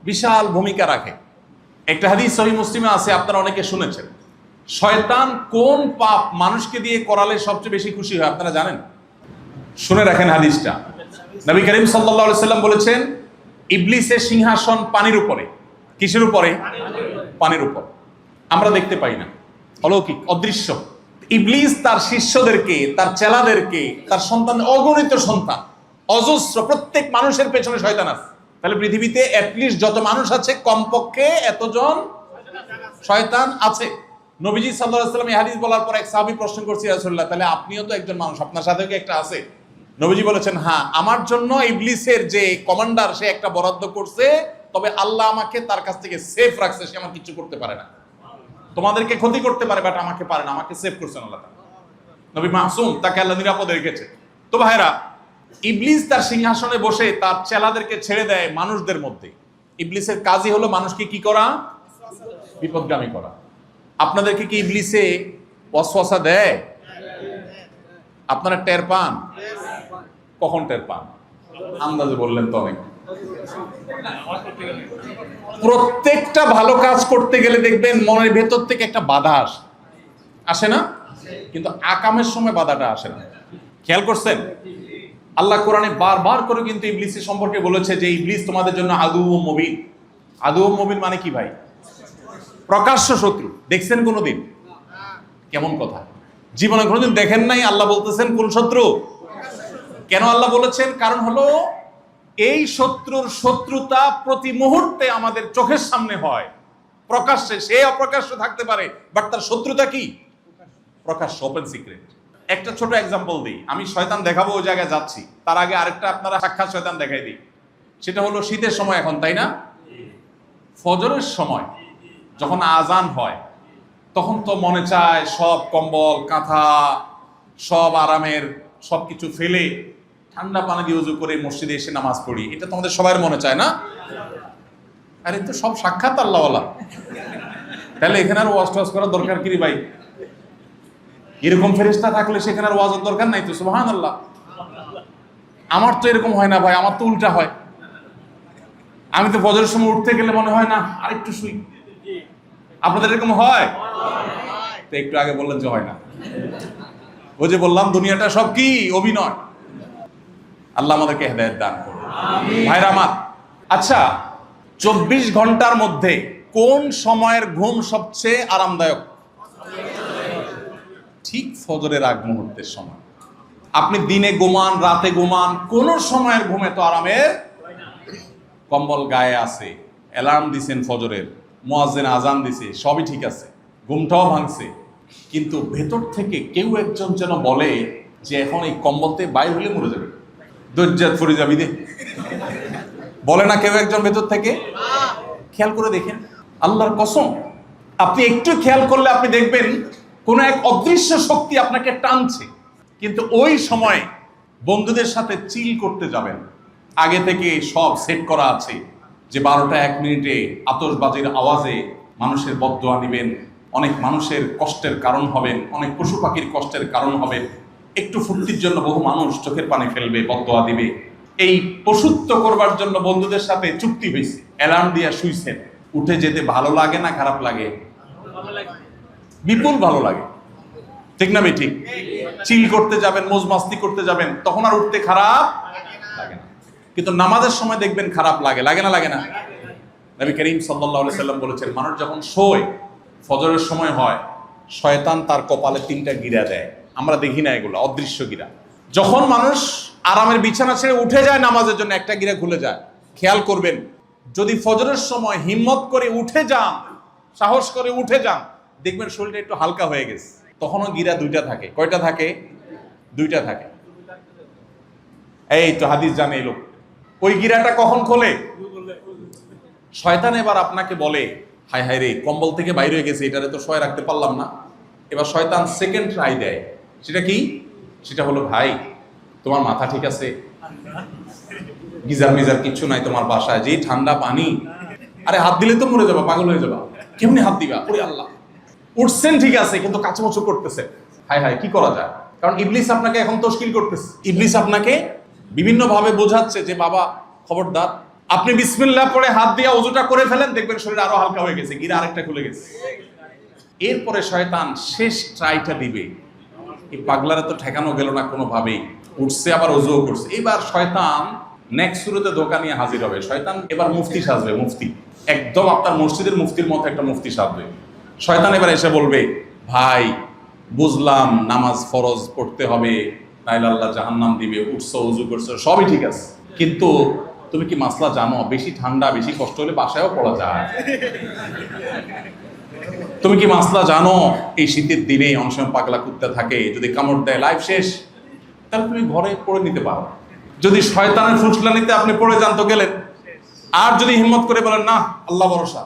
বিশাল ভূমিকা রাখে। একটা হাদিস সহিহ মুসলিমে আছে, আপনারা অনেকে শুনেছেন। শয়তান কোন পাপ মানুষকে দিয়ে করালে সবচেয়ে বেশি খুশি হয় আপনারা জানেন? শুনে রাখেন হাদিসটা। নবী করিম সাল্লাল্লাহু আলাইহি সাল্লাম বলেছেন, ইবলিসের সিংহাসন পানির উপরে। কিসের উপরে? পানির উপর। আমরা দেখতে পাই না, অলৌকিক, অদৃশ্য। ইবলিস তার শিষ্যদেরকে, তার চেলাদেরকে, তার সন্তান, অগণিত সন্তান, অজস্র, প্রত্যেক মানুষের পেছনে শয়তান আছে। তাহলে পৃথিবীতে অ্যাটলিস্ট যত মানুষ আছে কমপক্ষে এতজন শয়তান আছে। নবীজি সাল্লাল্লাহু আলাইহি ওয়াসাল্লাম এই হাদিস বলার পর এক সাহাবী প্রশ্ন করছে, ইয়া রাসূলুল্লাহ, তাহলে আপনিও তো একজন মানুষ, আপনার সাথেও কি একটা আছে? নবীজি বলেছেন, হ্যাঁ, আমার জন্য ইবলিসের যে কমান্ডার সে একটা বরাদ্দ করছে, তবে আল্লাহ আমাকে তার কাছ থেকে সেফ রাখছে, সে আমার কিছু করতে পারে না। তোমাদেরকে ক্ষতি করতে পারে, বাট আমাকে পারে না, আমাকে সেভ করছেন আল্লাহ তাআলা। নবী মাসুম, তাকে আল্লাহ নিরাপদে রেখেছে। তো ভাইরা, ইবলিস তার সিংহাসনে বসে তার চেলাদেরকে ছেড়ে দেয় মানুষদের মধ্যে। ইবলিসের কাজই হলো মানুষকে কি করা? বিপদগামী করা। আপনাদেরকে কি ইবলিসে ওয়াসওয়াসা দেয়? আপনারা টের পান? কখন টের পান? আন্দাজে বললেন তো অনেক। প্রত্যেকটা ভালো কাজ করতে গেলে দেখবেন মনের ভেতর থেকে একটা বাধা আসে না? কিন্তু আকামের সময় বাধাটা আসে না। খেয়াল করছেন? আল্লাহ কোরআনে বারবার করে কিন্তু ইবলিসের সম্পর্কে বলেছে যে ইবলিস তোমাদের জন্য আদুউম মুবিন। আদুউম মুবিন মানে কি ভাই? প্রকাশ্য শত্রু। দেখছেন কোনোদিন? কেমন কথা! জীবনে কোনোদিন দেখেন নাই? আল্লাহ বলতেছেন কোন শত্রু? কেন আল্লাহ বলেছেন? কারণ হলো এই শত্রুর শত্রুতা প্রতি মুহূর্তে আমাদের চোখের সামনে হয়, প্রকাশ্যে। সে অপ্রকাশ্য থাকতে পারে, বাট তার শত্রুতা কি? প্রকাশ্য, ওপেন সিক্রেট। একটা ছোট এক্সাম্পল দিই। আমি শয়তান দেখাবো, ওই জায়গায় যাচ্ছি, তার আগে আরেকটা আপনারা সাক্ষাৎ শয়তান দেখাই দিই। সেটা হলো শীতের সময় এখন, তাই না? ফজরের সময় যখন আজান হয়, তখন তো মনে চায় সব কম্বল কাঁথা সব আরামের সবকিছু ফেলে ঠান্ডা পানি দিয়ে উজু করে মসজিদে এসে নামাজ পড়ি। এটা তোমাদের সবার মনে চায় না? আরে তো সব সাক্ষাৎ আল্লাহওয়ালা, তাহলে এখানে আর ওয়াজ টাজ করার দরকার কি রে ভাই? এরকম ফেরেশতা থাকলে সেখানে আর ওয়াজের দরকার নাই তো। সুবহানাল্লাহ। আমার তো এরকম হয় না ভাই, আমার তো উল্টা হয়। আমি তো ফজরের সময় উঠতে গেলে মনে হয় না আরেকটু শুই। আপনাদের এরকম হয়? তো একটু আগে বললেন যে হয় না। ওই যে বললাম দুনিয়াটা সব কি অভিনয়। আল্লাহ আমাদেরকে হেদায়েত দান করুন। ভাইরা আমার, আচ্ছা, 24 ঘন্টার মধ্যে কোন সময়ের ঘুম সবচেয়ে আরামদায়ক? ঠিক ফজরের আগ মুহূর্তের সময়। আপনি দিনে ঘুমান, রাতে ঘুমান, কোন সময়ের ঘুমে তো আরামের। কম্বল গায়ে আছে, অ্যালার্ম দিছেন ফজরের, মুয়াজ্জিন আজান দিছে, সবই ঠিক আছে, ঘুমটাও ভাঙছে, কিন্তু ভেতর থেকে কেউ একজন যেন বলে যে এখন এই কম্বলতে বাইরে হলে মরে যাবে, দজ্জাত ফুরে যাবি দে। বলে না কেউ একজন ভেতর থেকে? খেয়াল করে দেখেন, আল্লাহর কসম, আপনি একটু খেয়াল করলে আপনি দেখবেন কোন এক অদৃশ্য শক্তি আপনাকে টানছে। কিন্তু ওই সময় বন্ধুদের সাথে চিল করতে যাবেন, আগে থেকে সব সেট করা আছে যে 12টা 1 মিনিটে আতশবাজির আওয়াজে মানুষের বদদোয়া নিবেন, অনেক মানুষের কষ্টের কারণ হবেন, অনেক পশু পাখির কষ্টের কারণ হবেন, একটু ফুর্তির জন্য বহু মানুষ চোখের পানি ফেলবে, বদদোয়া দিবে। এই পশুত্ব করবার জন্য বন্ধুদের সাথে চুক্তি হয়েছে, অ্যালার্ম দিয়ে শুইছেন। উঠে যেতে ভালো লাগে না খারাপ লাগে? বিপুল ভালো লাগে, ঠিক না? ঠিক। চিল করতে যাবেন, মৌজ মাস্তি করতে যাবেন, তখন আর উঠতে খারাপ লাগে না। কিন্তু নামাজের সময় দেখবেন খারাপ লাগে, লাগে না? লাগে না? নবী করিম সাল্লাল্লাহু আলাইহি সাল্লাম বলেছেন, মানুষ যখন শোয়, ফজরের সময় হয়, শয়তান তার কপালে 3টা গিরা দেয়। আমরা দেখি না, এগুলো অদৃশ্য গিরা। যখন মানুষ আরামের বিছানা ছেড়ে উঠে যায় নামাজের জন্য, একটা গিরা খুলে যায়। খেয়াল করবেন, যদি ফজরের সময় হিম্মত করে উঠে যান, সাহস করে উঠে যান, দেখবেন শরীরটা একটু হালকা হয়ে গেছে। তখনও গিরা 2টা থাকে। কয়টা থাকে? 2টা থাকে। এই তো হাদিস জানে এই লোক। ওই গিরাটা কখন খোলে? শয়তান এবার আপনাকে বলে, হায় হায় রে, কম্বল থেকে বাইরে হয়ে গেছে, এটারে তো শোয় রাখতে পারলাম না। এবার শয়তান সেকেন্ড ট্রাই দেয়। সেটা কি? সেটা হলো, ভাই তোমার মাথা ঠিক আছে? গিজার মিজার কিচ্ছু নাই তোমার বাসায়? যে ঠান্ডা পানি, আরে হাত দিলে তো মরে যাবা, পাগল হয়ে যাবা, কেমনি হাত দিবা? ওরে আল্লাহ। উঠছেন ঠিক আছে, কিন্তু কাচুমাচু করতেছে। হায় হায়, কি করা যায়? কারণ ইবলিস আপনাকে এখন তশকিল করতেছে। ইবলিস আপনাকে বিভিন্ন ভাবে বোঝাচ্ছে যে বাবা খবরদার। আপনি বিসমিল্লাহ পড়ে হাত দিয়ে ওযুটা করে ফেলেন, দেখবেন শরীর আরো হালকা হয়ে গেছে, গিরা আরেকটা খুলে গেছে। এরপরে শয়তান শেষ ট্রাইটা দিবে। এই পাগলারে তো ঠেকানো গেল না কোনোভাবেই, উঠছে আবার ওযুও করছে। এবার শয়তান নেক্সট শুরুতে ধোঁকা নিয়ে হাজির হবে। শয়তান এবার মুফতি সাজবে, মুফতি, একদম আপনার মসজিদের মুফতির মতো একটা মুফতি সাজবে। শয়তান এবার এসে বলবে, ভাই বুঝলাম নামাজ ফরজ পড়তে হবে, নাইলে আল্লাহ জাহান্নাম দিবে, উঠছো ওযু করছো সবই ঠিক আছে, কিন্তু তুমি কি মাসলা জানো বেশি ঠান্ডা বেশি কষ্ট হলে বাসায়ও পড়া যায়? তুমি কি মাসলা জানো এই শীতের দিনে অনেক সময় পাগলা কুত্তা থাকে, যদি কামড় দেয় লাইফ শেষ। তাহলে তুমি ঘরে পড়ে নিতে পারো। যদি শয়তানের ফুসলানিতে আপনি পড়ে যান তো গেলেন। আর যদি হিম্মত করে বলেন না আল্লাহ ভরসা,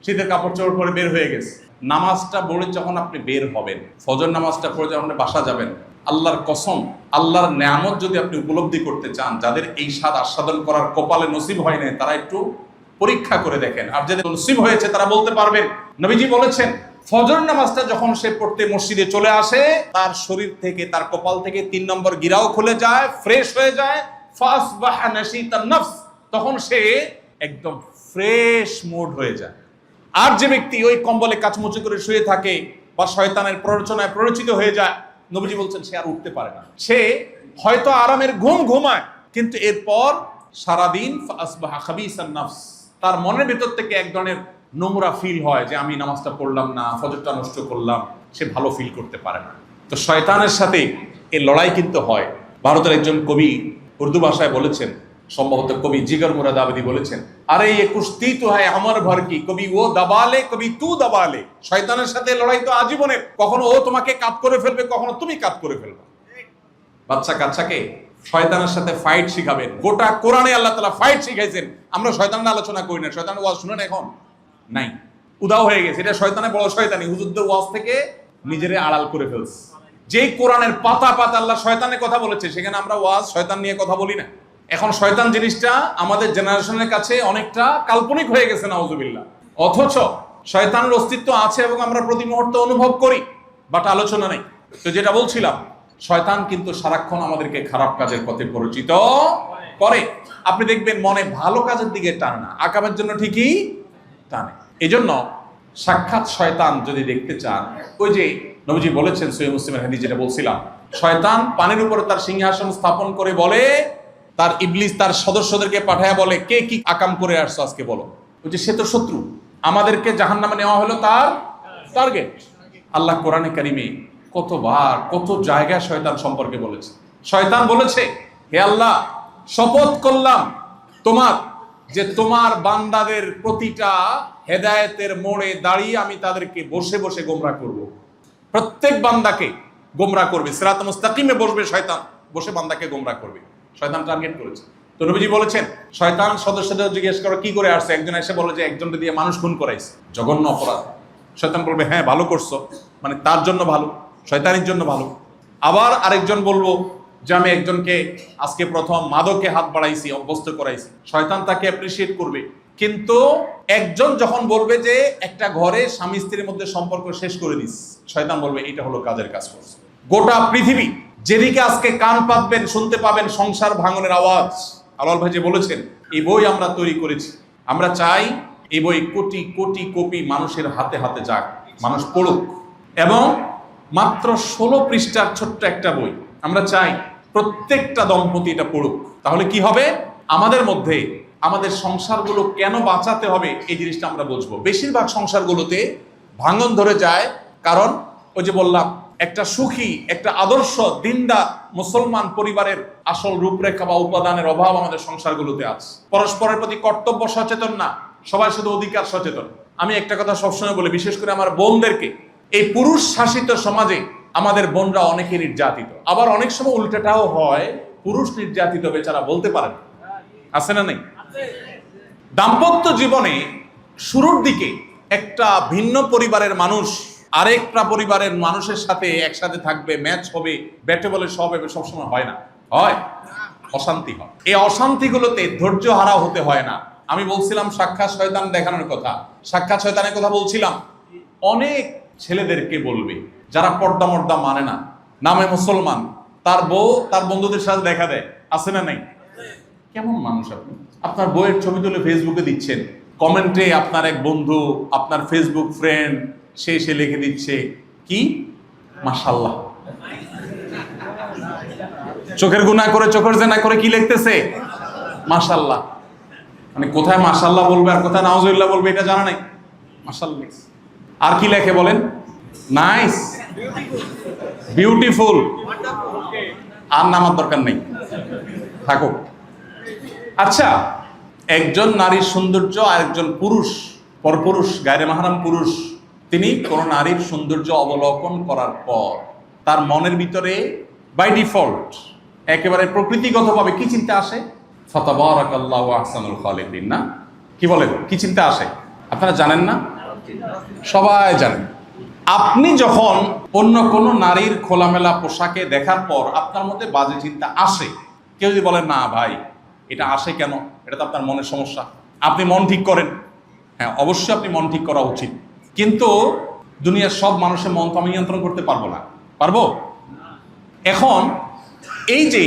শীতের কাপড় চোপড় পরে বের হয়ে গেছে, নামাজটা পড়ে যখন আপনি বের হবেন, ফজর নামাজটা পড়ে যখন আপনি বাসা যাবেন, আল্লাহর কসম, আল্লাহর নেয়ামত যদি আপনি উপলব্ধি করতে চান, যাদের এই স্বাদ আস্বাদন করার কপালে নসিব হয় না, তারা একটু পরীক্ষা করে দেখেন। আর যাদের নসিব হয়েছে তারা বলতে পারবেন, নবীজি বলেছেন ফজর নামাজটা যখন সে পড়তে মসজিদে চলে আসে, তার শরীর থেকে, তার কপাল থেকে 3 নম্বর গিরাও খুলে যায়, ফ্রেশ হয়ে যায়, ফাসবাহা নাশীতান নফস, তখন সে একদম ফ্রেশ মুড হয়ে যায়। আর যে ব্যক্তি ওই কম্বলে কাচমুচি করে শুয়ে থাকে বা শয়তানের প্ররোচনায় প্ররোচিত হয়ে যায়, নবীজি বলছেন সে আর উঠতে পারে না। সে হয়তো আরামের ঘুম ঘুমায়, কিন্তু এরপর সারাদিন ফাসবাহা খাবিসান নফস, তার মনের ভিতর থেকে এক ধরনের নোংরা ফিল হয় যে আমি নামাজটা পড়লাম না, ফজরটা নষ্ট করলাম, সে ভালো ফিল করতে পারে না। তো শয়তানের সাথে এই লড়াই কিন্তু হয়। ভারতের একজন কবি উর্দু ভাষায় বলেছেন, সম্ভবত কবি জিগর মুরাদ আবেদি বলেছেন, আরে ये कुश्ती तो है अमर भर की, कभी वो दबा ले कभी तू दबा ले। শয়তানের সাথে লড়াই তো আজীবনের, কখনো ও তোমাকে কাট করে ফেলবে, কখনো তুমি কাট করে ফেলবে। বাচ্চা কাচ্চাকে শয়তানের সাথে ফাইট শিখাবেন। গোটা কোরআনে আল্লাহ তাআলা ফাইট শিখাইছেন। আমরা শয়তানের আলোচনা করি না, শয়তানের ওয়াজ শুনেন এখন নাই, উদাও হয়ে গেছে। এটা শয়তানের বড় শয়তানি, হুজুরদের ওয়াজ থেকে নিজেরে আড়াল করে ফেলছে। যেই কোরআনের পাতা পাতা আল্লাহ শয়তানের কথা বলেছে, সেখানে আমরা ওয়াজ শয়তান নিয়ে কথা বলি না। এখন শয়তান জিনিসটা আমাদের জেনারেশনের কাছে অনেকটা কাল্পনিক হয়ে গেছে, নাউজুবিল্লাহ। অথচ শয়তানের অস্তিত্ব আছে এবং আমরা প্রতি মুহূর্তে অনুভব করি, বাট আলোচনা নেই। তো যেটা বলছিলাম, শয়তান কিন্তু সারাক্ষণ আমাদেরকে খারাপ কাজের পথে পরিচিত করে। আপনি দেখবেন মনে ভালো কাজের দিকে টানে না, আকামের জন্য ঠিকই টানে। এই জন্য সাক্ষাৎ শয়তান যদি দেখতে চান, ওই যে নবীজি বলেছেন সহিহ মুসলিমের হাদিস, যেটা বলছিলাম, শয়তান পানির উপরে তার সিংহাসন স্থাপন করে বলে, তার ইবলিস তার সদস্যদেরকে পাঠায়া বলে, কে কি আকাম করে আসছো আজকে বলো। ওই যে সে তো শত্রু, আমাদেরকে জাহান্নামে নেওয়া হলো তার টার্গেট। আল্লাহ কোরআনে কারিমে কতবার কত জায়গায় শয়তান সম্পর্কে বলেছে। শয়তান বলেছে, হে আল্লাহ, শপথ করলাম তোমার যে তোমার বান্দাদের প্রতিটা হেদায়েতের মোড়ে দাঁড়িয়ে আমি তাদেরকে বসে বসে গোমরাহ করব। প্রত্যেক বান্দাকে গোমরাহ করবে, সিরাত মুস্তাকিমে বসবে শয়তান, বসে বান্দাকে গোমরাহ করবে। শয়তান টার্গেট করেছে। তো নবীজি বলেছেন, শয়তান সদস্যদের জিজ্ঞেস করো কি করে আসছে। একজন এসে বলে যে একজনকে দিয়ে মানুষ খুন করাইছে, জঘন্য অপরাধ। শয়তান বলবে হ্যাঁ ভালো করছো, মানে তার জন্য ভালো, শয়তানের জন্য ভালো। আবার আরেকজন বলবো যে আমি একজনকে আজকে প্রথম মাদকে হাত বাড়াইছি, অভ্যস্ত করাইছি, শয়তান তাকে অ্যাপ্রিসিয়েট করবে। কিন্তু একজন যখন বলবে যে একটা ঘরে স্বামী স্ত্রীর মধ্যে সম্পর্ক শেষ করে দিস, শয়তান বলবে এটা হলো কাজের কাজ করছে। গোটা পৃথিবী যেদিকে আজকে কান পাতবেন শুনতে পাবেন সংসার ভাঙনের আওয়াজ। আলাল ভাই যে বলেছেন, এই বই আমরা তৈরি করেছি, আমরা চাই এই বই কোটি কোটি কপি মানুষের হাতে হাতে যাক, মানুষ পড়ুক। এবং মাত্র 16 পৃষ্ঠার ছোট্ট একটা বই, আমরা চাই প্রত্যেকটা দম্পতি এটা পড়ুক। তাহলে কি হবে, আমাদের মধ্যে আমাদের সংসারগুলো কেন বাঁচাতে হবে এই জিনিসটা আমরা বুঝবো। বেশিরভাগ সংসারগুলোতে ভাঙন ধরে যায়, কারণ ওই যে বললাম, একটা সুখী, একটা আদর্শ দিনদার মুসলমান পরিবারের আসল রূপরেখা বা উপাদানের অভাব আমাদের সংসারগুলোতে আছে। পরস্পরের প্রতি কর্তব্য সচেতন না, সবাই শুধু অধিকার সচেতন। আমি একটা কথা সবসময় বলি, বিশেষ করে আমার বোনদেরকে, এই পুরুষ শাসিত সমাজে আমাদের বোনরা অনেকে নির্যাতিত, আবার অনেক সময় উল্টাটাও হয়, পুরুষ নির্যাতিত বেচারা বলতে পারে না, আছে না নেই? দাম্পত্য জীবনে শুরুর দিকে একটা ভিন্ন পরিবারের মানুষ আরেকটা পরিবারের মানুষের সাথে একসাথে থাকবে, ম্যাচ হবে, ব্যাটে বলে সব হবে, সবসময় হয় না, হয় অশান্তি হয়। এই অশান্তিগুলোতে ধৈর্য হারা হতে হয় না। আমি বলছিলাম সাক্ষাৎ শয়তান দেখানোর কথা, সাক্ষাৎ শয়তানের কথা বলছিলাম। অনেক ছেলেদেরকে বলবে যারা পর্দা মর্দা মানে না, নামে মুসলমান, তার বউ তার বন্ধুদের সাথে দেখা দেয়, আছে না নাই? কেমন মানুষ আপনি? আপনার বউয়ের ছবি তুলে ফেসবুকে দিচ্ছেন, কমেন্টে আপনার এক বন্ধু, আপনার ফেসবুক ফ্রেন্ড, সে এসে লিখে দিচ্ছে কি মাশাআল্লাহ। চোখের গুনাহ করে, চোখের জেনা করে কি লিখতেছে মাশাআল্লাহ। মানে কোথায় মাশাআল্লাহ বলবে আর কোথায় নাউজুবিল্লাহ বলবে এটা জানা নাই, মাশাআল্লাহ। আর কি লেখে বলেন? Nice, beautiful. আর নামার দরকার নেই, থাকো। আচ্ছা, একজন নারীর সৌন্দর্য আর একজন পুরুষ, পরপুরুষ, গায়রে মাহরাম পুরুষ, তিনি কোন নারীর সৌন্দর্য অবলোকন করার পর তার মনের ভিতরে বাই ডিফল্ট একেবারে প্রকৃতিগতভাবে কি চিন্তা আসে? ফাতাবারাকাল্লাহু আহসানুল খালিকিন, না? কি বলেন, কি চিন্তা আসে? আপনারা জানেন না? সবাই জানেন। আপনি যখন অন্য কোনো নারীর খোলামেলা পোশাকে দেখার পর আপনার মধ্যে বাজে চিন্তা আসে, কেউ যদি বলেন না ভাই এটা আসে কেন, এটা তো আপনার মনের সমস্যা, আপনি মন ঠিক করেন। হ্যাঁ, অবশ্যই আপনি মন ঠিক করা উচিত, কিন্তু দুনিয়ার সব মানুষের মন তো আমি নিয়ন্ত্রণ করতে পারবো না। পারবো? এখন এই যে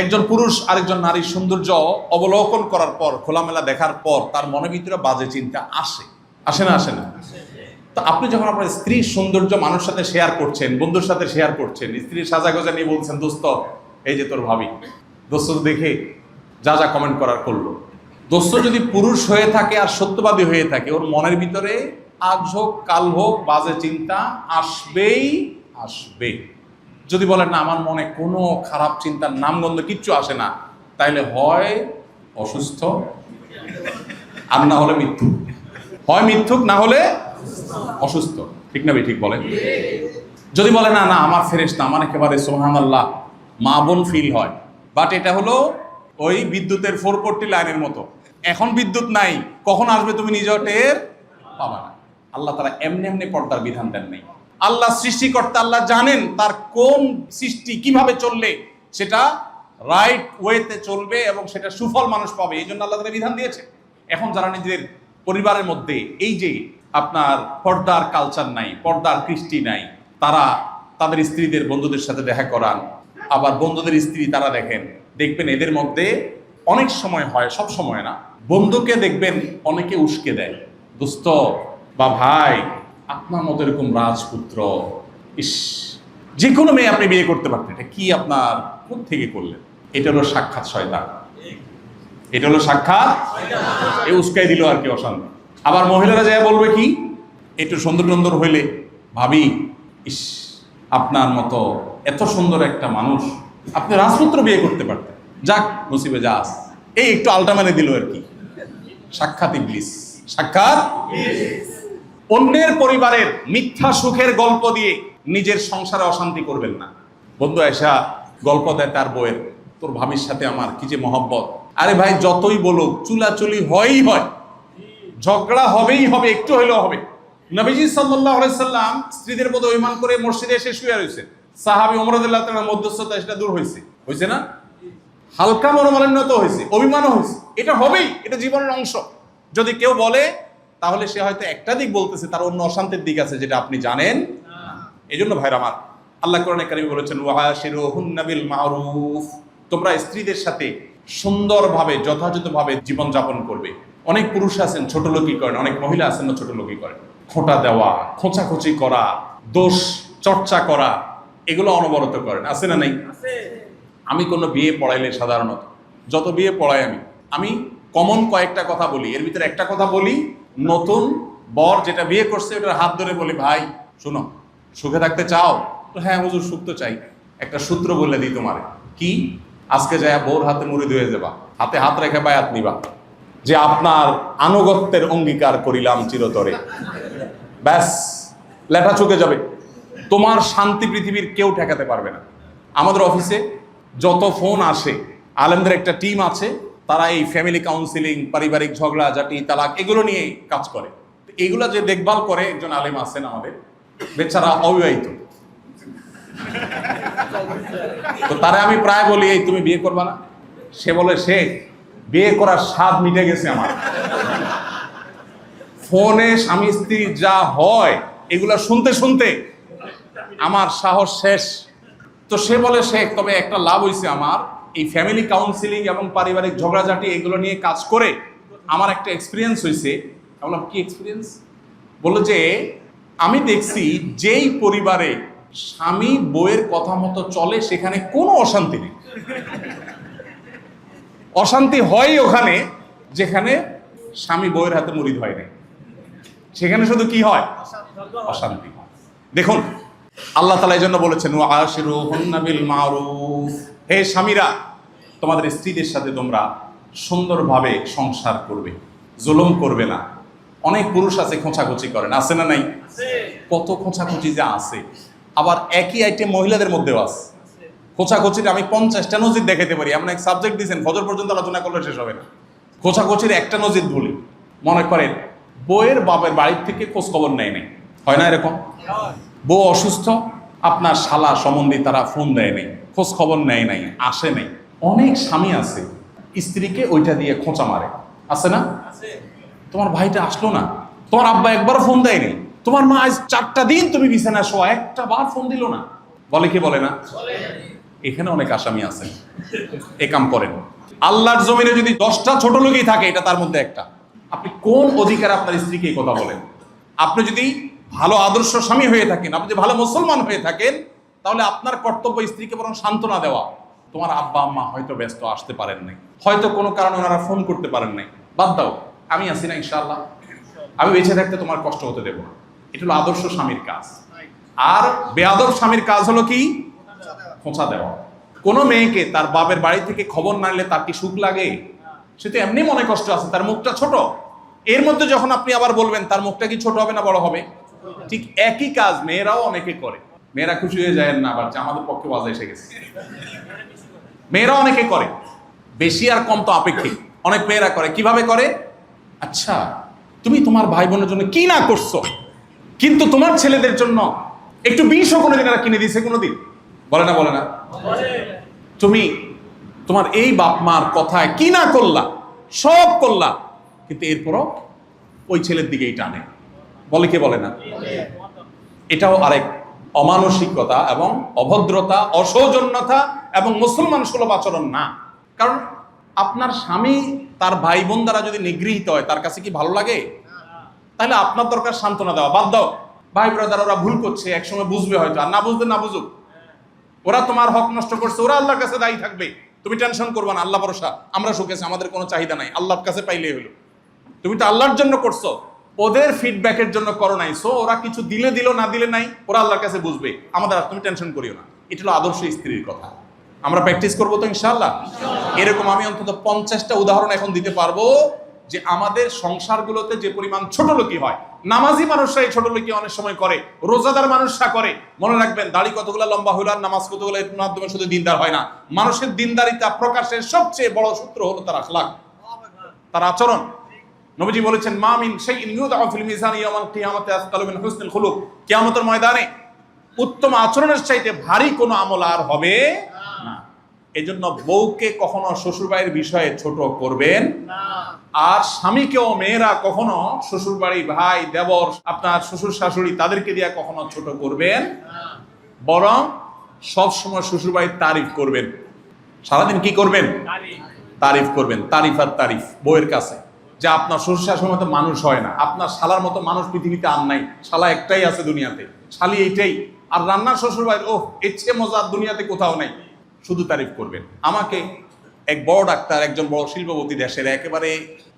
একজন পুরুষ আরেকজন নারীর সৌন্দর্য অবলোকন করার পর, খোলামেলা দেখার পর তার মনের ভিতরে বাজে চিন্তা আসে, আসে না? আসে না? তো আপনি যখন আপনার স্ত্রীর সৌন্দর্য মানুষের সাথে শেয়ার করছেন, বন্ধুর সাথে শেয়ার করছেন, স্ত্রীর সাজাগোজা নিয়ে বলছেন দোস্ত এই যে তোর ভাবি, দোস্ত দেখে যা যা কমেন্ট করার করলো। দোস্ত যদি পুরুষ হয়ে থাকে আর সত্যবাদী হয়ে থাকে, ওর মনের ভিতরে আজ হোক কাল হোক বাজে চিন্তা আসবেই আসবে। যদি বলেন না আমার মনে কোনো খারাপ চিন্তার নামগন্ধ কিচ্ছু আসে না, তাইলে হয় অসুস্থ আর না হলে মিথ্যুক। হয় মিথ্যুক, না হলে অসুস্থ। ঠিক না? ঠিক বলেন। যদি বলে না না আমার ফেরেশতা, আমার একেবারে সুবহানাল্লাহ মা বোন ফিল হয়, বাট এটা হলো ওই বিদ্যুতের 440 লাইনের মতো। এখন বিদ্যুৎ নাই, কখন আসবে তুমি নিজেও টের পাবা না। আল্লাহ তাআলা এমনি এমনি পর্দার বিধান দেন নাই। আল্লাহ সৃষ্টিকর্তা, আল্লাহ জানেন তার কোন সৃষ্টি কিভাবে চললে সেটা রাইট ওয়েতে চলবে এবং সেটা সুফল মানুষ পাবে, এই জন্য আল্লাহ তাআলা বিধান দিয়েছে। এখন যারা নিজেদের পরিবারের মধ্যে এই যে আপনার পর্দার কালচার নাই, পর্দার কৃষ্টি নাই, তারা তাদের স্ত্রীদের বন্ধুদের সাথে দেখা করান, আবার বন্ধুদের স্ত্রী তারা দেখবেন এদের মধ্যে অনেক সময় হয়, সব সময় না, বন্ধুকে দেখবেন অনেকে উস্কে দেয়, দোস্ত বা ভাই আপনার মতো এরকম রাজপুত্র, ইস যে কোনো মেয়ে আপনি বিয়ে করতে পারতেন, এটা কি আপনার কোথা থেকে করলেন? এটা হলো সাক্ষাৎ শয়তান, এটা হলো সাক্ষাৎ এ উস্কাই দিল আর কি, অশান্তি। আবার মহিলারা যায় বলবে কি, একটু সুন্দর সুন্দর হইলে ভাবি ইস আপনার মতো এত সুন্দর একটা মানুষ আপনি রাজপুত্র বিয়ে করতে পারতেন, যাক নসিবে যা আস, এই একটু আলটা মানে দিল আর কি। সাক্ষাৎ ইবলিস, সাক্ষাৎ। অন্যের পরিবারের মিথ্যা সুখের গল্প দিয়ে নিজের সংসারে অশান্তি করবেন না। বন্ধু এসা গল্প দেয় তার বউয়ের, তোর ভাবির সাথে আমার কি যে মহব্বত। আরে ভাই যতই বলুক চুলাচুলি হয়ই হয়, ঝগড়া হবেই হবে, একটু হইলেও হবে। নবীজি সাল্লাল্লাহু আলাইহি সাল্লাম স্ত্রীদের মধ্যে অভিমান করে মসজিদে এসে শুয়ে রয়েছে, সাহাবী ওমর রাদিয়াল্লাহু তাআলার মধ্যস্থতা সেটা দূর হয়েছে, হয়েছে না? হালকা মনোমালিন্য হয়েছে, অভিমানও হয়েছে, এটা হবেই, এটা জীবনের অংশ। যদি কেউ বলে তাহলে সে হয়তো একটা দিক বলতেছে, তার অন্য অশান্তির দিক আছে যেটা আপনি জানেন। এই জন্য ভাইরা আমার, আল্লাহ কোরআনে কারিমে বলেছেন ওয়াশিরুহুন্না বিল মারুফ, তোমরা স্ত্রীদের সাথে সুন্দরভাবে যথাযথভাবে জীবনযাপন করবে। অনেক পুরুষ আছেন ছোট লোকই করেন, অনেক মহিলা আছেন না ছোট লোকই করেন। খোঁটা দেওয়া, খোঁচাখুচি করা, দোষ চর্চা করা, এগুলো অনবরত করেন, আছে না নাই? আমি কোনো বিয়ে পড়াইলে সাধারণত যত বিয়ে পড়াই আমি কমন কয়েকটা কথা বলি, এর ভিতরে একটা কথা বলি, নতুন বর যেটা বিয়ে করছে ওটার হাত ধরে বলি, ভাই শুনো সুখে থাকতে চাও তো? হ্যাঁ হুজুর সুখ তো চাই। একটা সূত্র বলে দিই তোমারে, কি? আজকে যায় বউর হাতে মুড়ি ধুয়ে যাবা, হাতে হাত রেখে বায়াত নিবা যে আপনার আনুগত্যের অঙ্গীকার করিলাম চিরতরে, ব্যাস লেটা চুকে যাবে, তোমার শান্তি পৃথিবীর কেউ ঠেকাতে পারবে না। আমাদের অফিসে যত ফোন আসে, আলেমদের একটা টিম আছে, তারা এই ফ্যামিলি কাউন্সিলিং, পারিবারিক ঝগড়া ঝাঁটি, তালাক, এগুলো নিয়ে কাজ করে। এগুলো যে দেখভাল করে একজন আলেম আছেন আমাদের, বেচারা অবিবাহিত, তো তারা আমি প্রায় বলি এই তুমি বিয়ে করবা না? সে বলে সে বিয়ে করার স্বাদ মিটে গেছে আমার, ফোনে স্বামী স্ত্রী যা হয় এগুলা শুনতে শুনতে আমার সাহস শেষ। তো সে বলে সে তবে একটা লাভ হয়েছে আমার, এই ফ্যামিলি কাউন্সিলিং এবং পারিবারিক ঝগড়াঝাটি এগুলো নিয়ে কাজ করে আমার একটা এক্সপিরিয়েন্স হয়েছে। আমি বললাম কি এক্সপিরিয়েন্স? বললো যে আমি দেখছি যেই পরিবারে স্বামী বউয়ের কথা মতো চলে সেখানে কোনো অশান্তি নেই, অশান্তি হয় ওখানে যেখানে স্বামী বউয়ের হাতে মুড়ি ধয় নাই, সেখানে শুধু কি হয়? অশান্তি হয়। দেখুন আল্লাহ তাআলা এই জন্য বলেছেন ওয়াশিরুহুন্না বিল মারুফ, হে স্বামীরা তোমাদের স্ত্রীদের সাথে তোমরা সুন্দরভাবে সংসার করবে, জুলুম করবে না, অনেক পুরুষ আছে খোঁচাখুচি করেন, আছে না নাই? কত খোঁচাখুচি যে আছে। আবার একই আইটেম মহিলাদের মধ্যেও আছে। খোঁচাখুচির আমি 50টা নজির দেখাতে পারি। এমন এক সাবজেক্ট দিয়েছেন, ফজর পর্যন্ত আলোচনা করলে শেষ হবে না। খোঁচাখুচির একটা নজির বলি। মনে করেন বউয়ের বাপের বাড়ির থেকে খোঁজ খবর নেয় নাই, হয় না এরকম? বউ অসুস্থ, আপনার শালা সম্বন্ধে তারা ফোন দেয় নাই, খোঁজ খবর নেয় নাই, আসে নাই। অনেক স্বামী আছে স্ত্রীকে ওইটা দিয়ে খোঁচা মারে, আছে না? তোমার ভাইটা আসলো না, তোমার আব্বা একবারও ফোন দেয়নি, তোমার মা আজ 4টা দিন তুমি বিছানা শোয়া, একটা বার ফোন দিল না। বলে কি বলে না? এখানে অনেক আসামি আছে এ কাম করেন। আল্লাহর জমিনে যদি 10টা ছোট লোকই থাকে, এটা তার মধ্যে একটা। আপনি কোন অধিকার আপনার স্ত্রীকে এই কথা বলেন? আপনি যদি ভালো আদর্শ স্বামী হয়ে থাকেন, আপনি যদি ভালো মুসলমান হয়ে থাকেন, তাহলে আপনার কর্তব্য স্ত্রীকে বরং সান্ত্বনা দেওয়া। তোমার আব্বা আম্মা হয়তো ব্যস্ত, আসতে পারেন নাই, হয়তো কোনো কারণে ওনারা ফোন করতে পারেন নাই, বাদ দাও, আমি আছি না ইনশাআল্লাহ, আমি বেঁচে থাকতে তোমার কষ্ট হতে দেবো না। এটা হলো আদর্শ স্বামীর কাজ। আর বেয়াদব স্বামীর কাজ হলো কি? খোঁচা দেওয়া। কোনো মেয়েকে তার বাপের বাড়ি থেকে খবর না নিলে তার কি সুখ লাগে? সে তো এমনি মনে কষ্ট আছে, তার মুখটা ছোট। এর মধ্যে যখন আপনি আবার বলবেন তার মুখটা কি ছোট হবে না বড় হবে? ঠিক একই কাজ মেয়েরাও অনেকে করে। মেয়েরা খুশি হয়ে যায় না আবার যে আমাদের পক্ষে ওয়াজ এসে গেছে। মেয়েরা অনেকে করে, বেশি আর কম তো আপেক্ষিক। অনেক মেয়েরা করে। কিভাবে করে? আচ্ছা, তুমি তোমার ভাই বোনের জন্য কি না করছো, কিন্তু তোমার ছেলেদের জন্য একটু বিষও কোনোদিন এরা কিনে দিয়েছে? কোনোদিন বলে না? বলে না? তুমি তোমার এই বাপ মার কথায় কি না করলা, সব করলা, কিন্তু এরপরও ওই ছেলের দিকেই টানে। বলে কে? বলে না? এটাও আরেক অমানসিকতা এবং অভদ্রতা, অসৌজন্যতা এবং মুসলমান সুলভ আচরণ না। কারণ আপনার স্বামী তার ভাই বোন দ্বারা যদি নিগৃহীত হয়, তার কাছে কি ভালো লাগে? তাহলে আপনার দরকার সান্ত্বনা দেওয়া। বাদ দাও, ভাই ব্রাদার ওরা ভুল করছে, একসময় বুঝবে হয়তো, আর না বুঝতে না বুঝুক। ওরা তোমার হক নষ্ট করছে, ওরা আল্লাহর কাছে দায়ী থাকবে। তুমি টেনশন করবা না, আল্লাহ ভরসা, আমরা সুখেছি, আমাদের কোনো চাহিদা নাই, আল্লাহর কাছে পাইলেই হলো। তুমি তো আল্লাহর জন্য করছো, ওদের ফিডব্যাকের জন্য করো নাই। সো ওরা কিছু দিলে দিল, না দিলে নাই, ওরা আল্লাহর কাছে বুঝবে, আমাদের আর তুমি টেনশন করিও না। এটা হলো আদর্শ স্ত্রীর কথা। আমরা প্র্যাকটিস করবো তো ইনশাআল্লাহ। এরকম আমি অন্তত 50টা উদাহরণ এখন দিতে পারবো যে আমাদের সংসারগুলোতে যে পরিমাণ ছোট লোকই হয়। নামাজি মানুষরা এই ছোট লোকই অনেক সময় করে, রোজাদার মানুষরা করে। মনে রাখবেন, দাড়ি কতগুলো লম্বা হইল আর নামাজ কতগুলো, এর মাধ্যমে শুধু দিনদার হয় না। মানুষের দিনদারিতা প্রকাশের সবচেয়ে বড় সূত্র হলো তার আখলাক, তার আচরণ। নবীজি বলেছেন, মা মিন শাইইন ইউদাউ ফিল মিজান ইয়াউমাল কিয়ামাতি আসকালু মিন হুসনিল খুলুক। কিয়ামতের ময়দানে উত্তম আচরণের চাইতে ভারী কোনো আমল আর হবে না। এজন্য বউকে কখনো শ্বশুরবাড়ির বিষয়ে ছোট করবেন না, আর স্বামীকেও মেয়েরা কখনো শ্বশুরবাড়ি, ভাই, দেবর, আপনার শ্বশুর শাশুড়ি, তাদেরকে দিয়ে কখনো ছোট করবেন না। বরং সবসময় শ্বশুরবাড়ির তারিফ করবেন। সারাদিন কি করবেন? তারিফ করবেন। তারিফ আর তারিফ বউয়ের কাছে, যে আপনার শ্বশুর শাশুড়ির মতো মানুষ হয় না, আপনার শালার মতো মানুষ পৃথিবীতে আর নাই, শালা একটাই আছে দুনিয়াতে, শালি এইটাই। আর রান্নার শ্বশুরবাড়ি, ওহ, এর চেয়ে মজা দুনিয়াতে কোথাও নাই। শুধু তারিফ করবেন। আমাকে এক বড় ডাক্তার, একজন বড় শিল্পপতি, দেশের একেবারে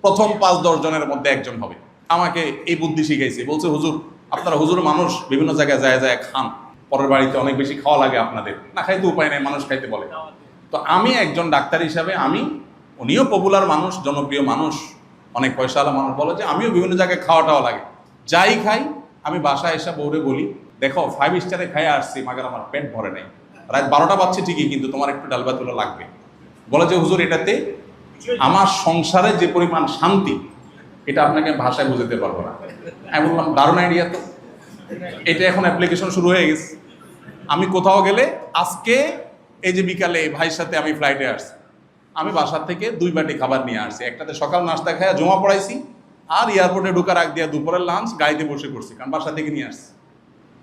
প্রথম 5-10 জনের মধ্যে একজন হবে, আমাকে এই বুদ্ধি শিখাইছে। বলছে, হুজুর, আপনারা হুজুর মানুষ, বিভিন্ন জায়গায় যায় যায় খান, পরের বাড়িতে অনেক বেশি খাওয়া লাগে আপনাদের, না খাইতে উপায় নেই, মানুষ খাইতে বলে। তো আমি একজন ডাক্তার হিসাবে, উনিও পপুলার মানুষ, জনপ্রিয় মানুষ, অনেক পয়সাওয়ালা মানুষ, বলে যে আমিও বিভিন্ন জায়গায় খাওয়াটাও লাগে, যাই খাই। আমি বাসায় এসে বউরে বলি, দেখো 5 স্টারে খাই আসছি, মাগার আমার পেট ভরে নাই, রাত 12টা বাজছে ঠিকই, কিন্তু তোমার একটু ডাল ভাত লাগবে। বলে যে হুজুর, এটাতে আমার সংসারে যে পরিমাণ শান্তি, এটা আপনাকে ভাষায় বুঝাতে পারবো না। আমি বললাম, দারুণ আইডিয়া তো, এটা এখন অ্যাপ্লিকেশন শুরু হয়ে গেছে। আমি কোথাও গেলে, আজকে এই যে বিকালে ভাইয়ের সাথে আমি ফ্লাইটে আসছি, আমি বাসার থেকে 2 বাটি খাবার নিয়ে আসছি। একটাতে সকাল নাস্তা খাইয়া জমা পড়াইছি, আর এয়ারপোর্টে ঢোকার আগ দিয়ে দুপুরের লাঞ্চ গাড়িতে বসে করছি, কারণ বাসা থেকে নিয়ে আসছি।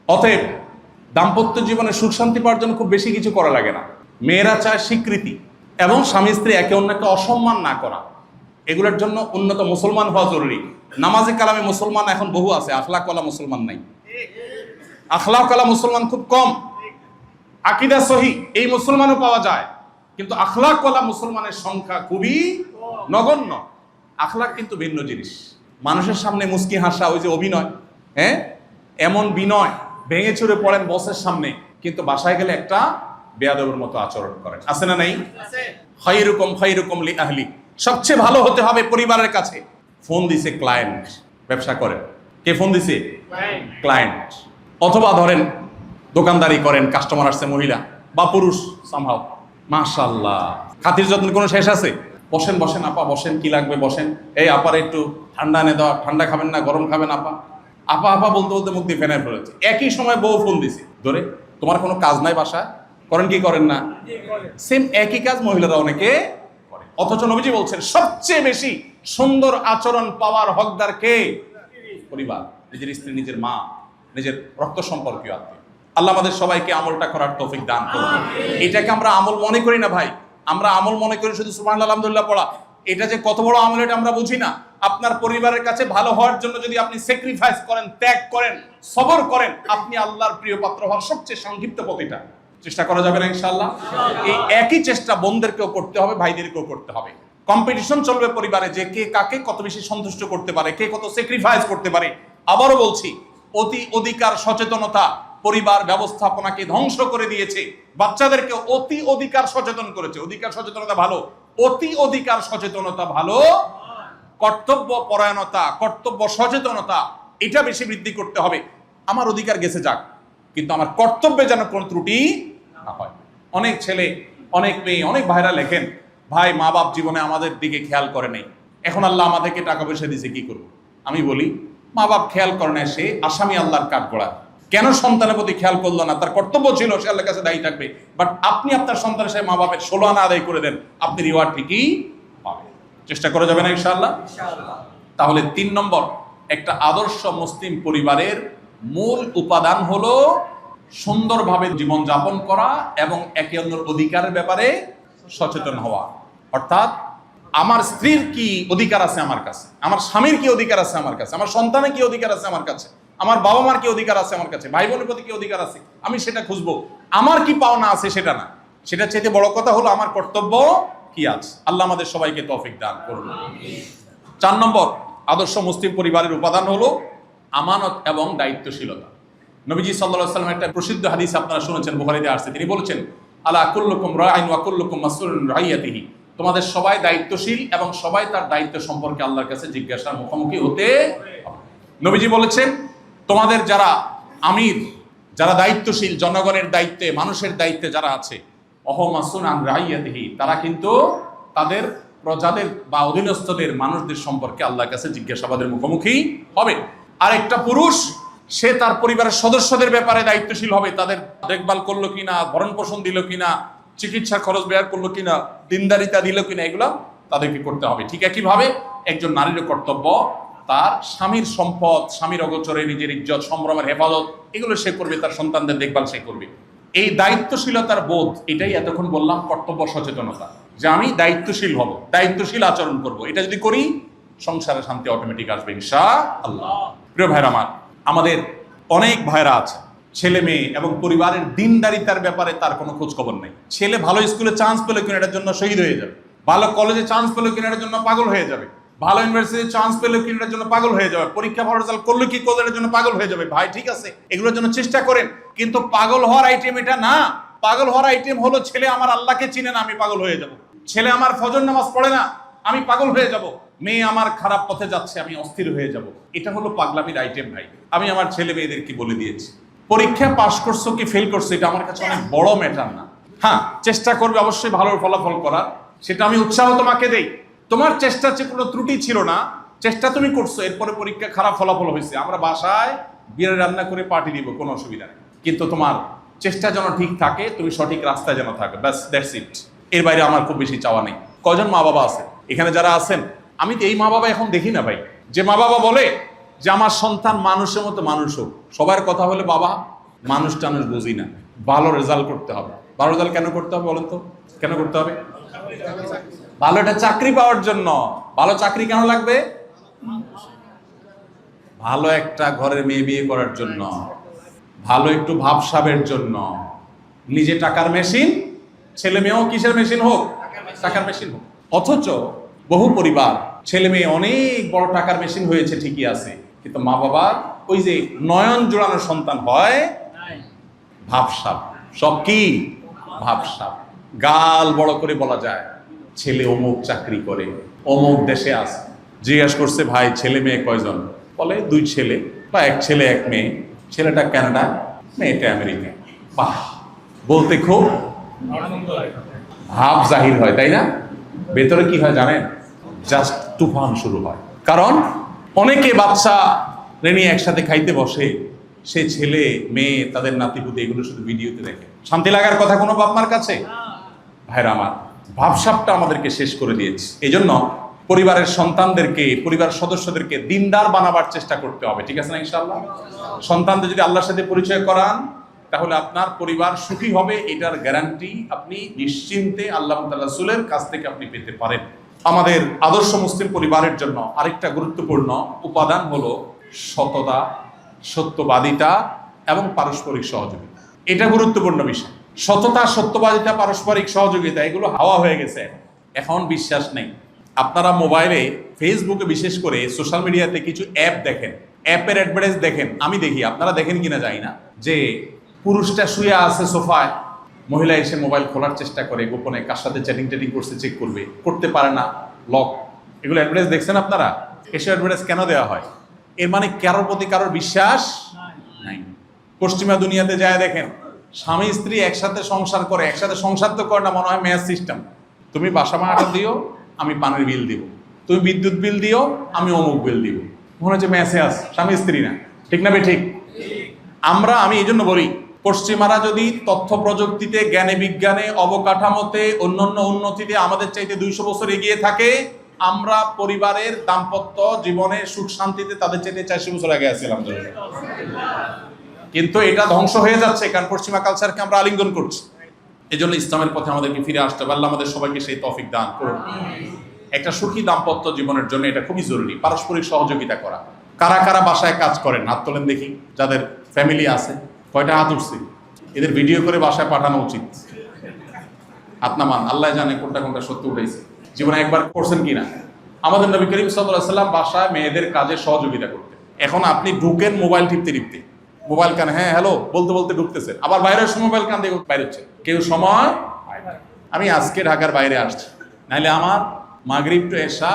অতএব দাম্পত্য জীবনে সুখ শান্তি পাওয়ার জন্য খুব বেশি কিছু করা লাগে না। মেয়েরা চায় স্বীকৃতি এবং স্বামী স্ত্রী একে অন্যকে অসম্মান না করা। এগুলোর জন্য উন্নত মুসলমান হওয়া জরুরি। নামাজে কালামে মুসলমান এখন বহু আছে, আখলাকওয়ালা মুসলমান নাই। আখলাকওয়ালা মুসলমান খুব কম। আকীদা সহি এই মুসলমানও পাওয়া যায়, কিন্তু আখলাকওয়ালা মুসলমানের সংখ্যা খুবই নগণ্য। আখলাক কিন্তু ভিন্ন জিনিস। মানুষের সামনে মুস্কি হাসা, ওই যে অভিনয়, হ্যাঁ, এমন বিনয় ভেঙে চুরে পড়েন বসের সামনে, কিন্তু বাসায় গেলে একটা বেয়াদবের মতো আচরণ করেন, আছে না নাই? খায়রুকুম খায়রুকুম লি আহলি, সবচেয়ে ভালো হতে হবে পরিবারের কাছে। ফোন দিছে ক্লায়েন্ট, ব্যবসা করেন, কে ফোন দিছে? ক্লায়েন্ট। অথবা ধরেন দোকানদারি করেন, কাস্টমার আসছে মহিলা বা পুরুষ, সামহাও মাশাআল্লাহ খাতির যত্ন কোনো শেষ আছে? বসেন বসেন আপা, বসেন, কি লাগবে বসেন, এই আপার একটু ঠান্ডা এনে দাও, ঠান্ডা খাবেন না গরম খাবেন আপা, আপা আপা বলতে বলতে মুখ দিয়ে ফেনে ফেলেছে। একই সময় বউ ফোন দিছে ধরে, তোমার কোনো কাজ নাই বাসায়, করেন কি করেন না? সেম একই কাজ মহিলারা অনেকে করে। অথচ নবীজি বলছেন সবচেয়ে বেশি সুন্দর আচরণ পাওয়ার হকদার কে? পরিবার, নিজের স্ত্রী, নিজের মা, নিজের রক্ত সম্পর্কীয় আত্মীয়। আল্লাহ আমাদের সবাইকে আমলটা করার তৌফিক দান করুন। এটাকে আমরা আমল মনে করি না ভাই, আমরা আমল মনে করি শুধু সুবহানাল্লাহ আলহামদুলিল্লাহ পড়া। এটা যে কত বড় আমল এটা আমরা বুঝি না। আপনার পরিবারের কাছে ভালো হওয়ার জন্য যদি আপনি স্যাক্রিফাইস করেন, ত্যাগ করেন, সবর করেন, আপনি আল্লাহর প্রিয় পাত্র হওয়ার সবচেয়ে সংক্ষিপ্ত পথটা চেষ্টা করা যাবে না ইনশাআল্লাহ? এই একই চেষ্টা বোনদেরকেও করতে হবে, ভাইদেরকেও করতে হবে। কম্পিটিশন চলবে পরিবারে যে কে কাকে কত বেশি সন্তুষ্ট করতে পারে, কে কত স্যাক্রিফাইস করতে পারে। আবারও বলছি, অতি অধিকার সচেতনতা পরিবার ব্যবস্থাপনাকে ধ্বংস করে দিয়েছে, বাচ্চাদেরকে অতি অধিকার সচেতন করেছে। অধিকার সচেতনতা ভালো, অতি অধিকার সচেতনতা ভালো, কর্তব্য পরায়ণতা, কর্তব্য সচেতনতা এটা বেশি বৃদ্ধি করতে হবে। আমার অধিকার গেছে যাক, কিন্তু আমার কর্তব্যে যেন কোন ত্রুটি না হয়। অনেক ছেলে, অনেক মেয়ে, অনেক ভাইরা লেখেন, ভাই মা বাপ জীবনে আমাদের দিকে খেয়াল করে নেই, এখন আল্লাহ আমাদেরকে টাকা পয়সা দিয়েছে কি করব? আমি বলি, মা বাপ খেয়াল করে না, সে আসামি আল্লাহর কাঠগড়া। কেন সন্তানের প্রতি খেয়াল করলো না? তার কর্তব্য ছিল, সে আল্লাহর কাছে দায়ী থাকবে। বাট আপনি আপনার সন্তানের সাথে মা বাপের 16 আনা আদায় করে দেন, আপনি রিওয়ার্ড ঠিকই পাবেন। চেষ্টা করা যাবে না ইনশাআল্লাহ? তাহলে 3 নম্বর, একটা আদর্শ মুসলিম পরিবারের মূল উপাদান হলো সুন্দরভাবে জীবন যাপন করা এবং একে অন্যের অধিকারের ব্যাপারে সচেতন হওয়া। অর্থাৎ আমার স্ত্রীর কি অধিকার আছে আমার কাছে, আমার স্বামীর কি অধিকার আছে আমার কাছে, আমার সন্তানের কি অধিকার আছে আমার কাছে, আমার বাবা মার কি অধিকার আছে আমার কাছে, ভাই বোনের প্রতি কি অধিকার আছে, আমি সেটা খুঁজবো। আমার কি পাওনা আছে সেটা না, সেটা চাইতে বড় কথা হলো আমার কর্তব্য কি আছে। আল্লাহ আমাদের সবাইকে তৌফিক দান করুন। 4 নম্বর আদর্শ মুসলিম পরিবারের উপাদান হলো আমানত এবং দায়িত্বশীলতা। নবীজি সাল্লাল্লাহু আলাইহি ওয়াসাল্লাম একটা প্রসিদ্ধ হাদিস আপনারা শুনেছেন, বুখারীতে আসছে। তিনি বলেছেন, আলা কুল্লুকুম রাইন ওয়া কুল্লুকুম মাসউলুন রাইয়াতিহি, তোমাদের সবাই দায়িত্বশীল এবং সবাই তার দায়িত্ব সম্পর্কে আল্লাহর কাছে জিজ্ঞাসার মুখোমুখি হতে হবে। নবীজি বলেছেন, তোমাদের যারা আমির, যারা দায়িত্বশীল, জনগণের দায়িত্বে, মানুষের দায়িত্বে যারা আছে, অহমাসুন আন রাইয়াতিহি, তারা কিন্তু তাদের প্রজাদের বা অধীনস্থদের মানুষদের সম্পর্কে আল্লাহর কাছে জিজ্ঞাসাবাদের মুখোমুখি হবে। আর একটা পুরুষ, সে তার পরিবারের সদস্যদের ব্যাপারে দায়িত্বশীল হবে, তাদের দেখভাল করলো কিনা, ভরণ পোষণ দিল কিনা, চিকিৎসা খরচ ব্যয় করলো কিনা, দিনদারিতা দিল কিনা, এগুলো তাদেরকে করতে হবে। ঠিক একইভাবে একজন নারীর কর্তব্য তার স্বামীর সম্পদ, স্বামীর অগোচরে নিজের ইজ্জত সম্ভ্রমের হেফাজত, এগুলো সে করবে, তার সন্তানদের দেখভাল সে করবে। এই দায়িত্বশীলতার বোধ, এটাই এতক্ষণ বললাম কর্তব্য সচেতনতা, যে আমি দায়িত্বশীল হব, দায়িত্বশীল আচরণ করব। এটা যদি করি, সংসারে শান্তি অটোমেটিক আসবে ইনশাআল্লাহ। প্রিয় ভাইরা আমার, আমাদের অনেক ভাইরা আছে, ছেলে মেয়ে এবং পরিবারের দিনদারিতার ব্যাপারে তার কোনো খোঁজ খবর নেই। ছেলে ভালো স্কুলে চান্স পেলো কিনা এটার জন্য শহীদ হয়ে যাবে, ভালো কলেজে চান্স পেলো কিনা এটার জন্য পাগল হয়ে যাবে, ভালো ইউনিভার্সিটি চান্স পেলো কিনা এটার জন্য পাগল হয়ে যাবে, পরীক্ষা ভালো রেজাল্ট করলো কি করলো এটার জন্য পাগল হয়ে যাবে। ভাই ঠিক আছে, এগুলোর জন্য চেষ্টা করেন, কিন্তু পাগল হওয়ার আইটেম এটা না। পাগল হওয়ার আইটেম হলো, ছেলে আমার আল্লাহকে চিনে না, আমি পাগল হয়ে যাব। ছেলে আমার ফজর নামাজ পড়ে না, আমি পাগল হয়ে যাব। মেয়ে আমার খারাপ পথে যাচ্ছে, আমি অস্থির হয়ে যাব। এটা হলো পাগলামির আইটেম ভাই। আমি আমার ছেলে মেয়েদেরকে বলে দিয়েছি, পরীক্ষা পাস করছো কি ফেল করছো এটা আমার কাছে অনেক বড় ম্যাটার না। হ্যাঁ, চেষ্টা করবে অবশ্যই ভালো ফলাফল করার, সেটা আমি উৎসাহ তোমাকে দেই। তোমার চেষ্টার চেয়ে কোনো ত্রুটি ছিল না, চেষ্টা তুমি করছো, এরপরে পরীক্ষা খারাপ ফলাফল হয়েছে, আমরা বাসায় বিরিয়ানি রান্না করে পার্টি দিব, কোনো অসুবিধা নেই। কিন্তু তোমার চেষ্টা যেন ঠিক থাকে, তুমি সঠিক রাস্তায় যেন থাকো, ব্যাস, দ্যাটস ইট। এর বাইরে আমার খুব বেশি চাওয়া নেই। কজন মা বাবা আছে এখানে যারা আছেন, আমি তো এই মা বাবা এখন দেখি না ভাই, যে মা বাবা বলে যে আমার সন্তান মানুষের মতো মানুষ হোক। সবার কথা হলে বাবা মানুষ টানুষ বুঝি না, ভালো রেজাল্ট করতে হবে। ভালো রেজাল্ট কেন করতে হবে বলেন তো? কেন করতে হবে? ভালো একটা চাকরি পাওয়ার জন্য। ভালো চাকরি কেন লাগবে? ভালো একটা ঘরের মেয়ে বিয়ে করার জন্য, ভালো একটু ভাবসাবের জন্য। নিজে টাকার মেশিন, ছেলে মেয়েও কিসের মেশিন হোক? টাকার মেশিন হোক। অথচ বহু পরিবার ছেলে মেয়ে অনেক বড় টাকার মেশিন হয়েছে, ঠিকই আছে, কিন্তু মা বাবার ওই যে নয়ন জোড়ানো সন্তান হয় ভাবসাব। সব কি? ভাবসাব। গাল বড় করে বলা যায়, ছেলে অমুক চাকরি করে, অমুক দেশে আছে। জিজ্ঞাসা করছে, ভাই ছেলে মেয়ে কয়জন? বলে 2 ছেলে বা 1 ছেলে 1 মেয়ে, ছেলেটা কানাডা, মেয়েটা আমেরিকা। বাহ, বলতে খুব ভাব জাহির হয়, তাই না? ভেতরে কি হয় জানেন? জাস্ট তুফান শুরু হয়। কারণ অনেকে বাচ্চা নিয়ে একসাথে খাইতে বসে, সে ছেলে মেয়ে তাদের নাতিপুতি এগুলো শুধু ভিডিওতে দেখে। শান্তি লাগার কথা কোনো বাপ মার কাছে? ভাইরা আমার, ভাবসাবটা আমাদেরকে শেষ করে দিয়েছে। এই জন্য পরিবারের সন্তানদেরকে, পরিবার সদস্যদেরকে দিনদার বানাবার চেষ্টা করতে হবে, ঠিক আছে না ইনশাআল্লাহ? সন্তানদের যদি আল্লাহর সাথে পরিচয় করান, তাহলে আপনার পরিবার সুখী হবে, এটার গ্যারান্টি আপনি নিশ্চিন্তে আল্লাহ রাসূলের কাছ থেকে আপনি পেতে পারেন। আমাদের আদর্শ মুসলিম পরিবারের জন্য আরেকটা গুরুত্বপূর্ণ উপাদান হলো সততা, সত্যবাদিতা এবং পারস্পরিক সহযোগিতা। এটা গুরুত্বপূর্ণ বিষয়। সততা, সত্যবাদিতা, পারস্পরিক সহযোগিতা এগুলো হাওয়া হয়ে গেছে, এখন বিশ্বাস নেই। আপনারা মোবাইলে, ফেসবুকে, বিশেষ করে সোশ্যাল মিডিয়াতে কিছু অ্যাপ দেখেন, অ্যাপের অ্যাডভার্টাইজ দেখেন, আমি দেখি, আপনারা দেখেন কিনা জানি না, যে পুরুষটা শুয়ে আছে সোফায়, মহিলা এসে মোবাইল খোলার চেষ্টা করে, গোপনে কার সাথে চ্যাটিং করছে চেক করবে, করতে পারে না, লক। এগুলো অ্যাডভার্টাইজ দেখছেন আপনারা? এসব অ্যাডভার্টাইজ কেন দেওয়া হয়? এর মানে কারোর প্রতি কারোর বিশ্বাস নাই। পশ্চিমা দুনিয়াতে যায় দেখেন, স্বামী স্ত্রী একসাথে সংসার করে, একসাথে সংসার তো করে না, মনে হয় ম্যাচ সিস্টেম। তুমি বাসা ভাড়াটা দিও, আমি পানির বিল দিব, তুমি বিদ্যুৎ বিল দিও, আমি অমুক বিল দিব। মনে হচ্ছে ম্যাচে আছে, স্বামী স্ত্রী না, ঠিক না? ঠিক। আমি এই জন্য বলি, পশ্চিমারা যদি তথ্য প্রযুক্তিতে, জ্ঞানে বিজ্ঞানে, অবকাঠামোতে, অন্যান্য উন্নতিতে আমাদের চাইতে 200 বছর এগিয়ে থাকে, আমরা পরিবারের দাম্পত্য জীবনে সুখ শান্তিতে তাদের চাইতে 400 বছর আগে আছি আলহামদুলিল্লাহ। কিন্তু এটা ধ্বংস হয়ে যাচ্ছে, কারণ পশ্চিমা কালচারকে আমরা আলিঙ্গন করছি। এই জন্য ইসলামের পথে আমাদেরকে ফিরে আসতে হবে। আল্লাহ আমাদের সবাইকে সেই তৌফিক দান করুন। একটা সুখী দাম্পত্য জীবনের জন্য এটা খুবই জরুরি, পারস্পরিক সহযোগিতা করা। কারা কারা বাসায় কাজ করেন হাত তোলেন দেখি, যাদের ফ্যামিলি আছে। কয়টা হাত উঠছে? এদের ভিডিও করে বাসায় পাঠানো উচিত। হাত নামান, আল্লাহ জানে কোনটা কোনটা সত্যি উঠেছে। জীবনে একবার করছেন কিনা? আমাদের নবী করিম সাল্লাল্লাহু আলাইহি ওয়াসাল্লাম বাসায় মেয়েদের কাজে সহযোগিতা করতেন। এখন আপনি ঢুকেন মোবাইল টিপতে টিপতে, মোবাইল কান, হ্যাঁ হ্যালো বলতে বলতে ঢুকতেছেন, আবার বাইরের সময় মোবাইল কান দিয়ে বাইরে হচ্ছে। কেউ সময়, আমি আজকে ঢাকার বাইরে আসছি, নাহলে আমার মাগরিব টু এশা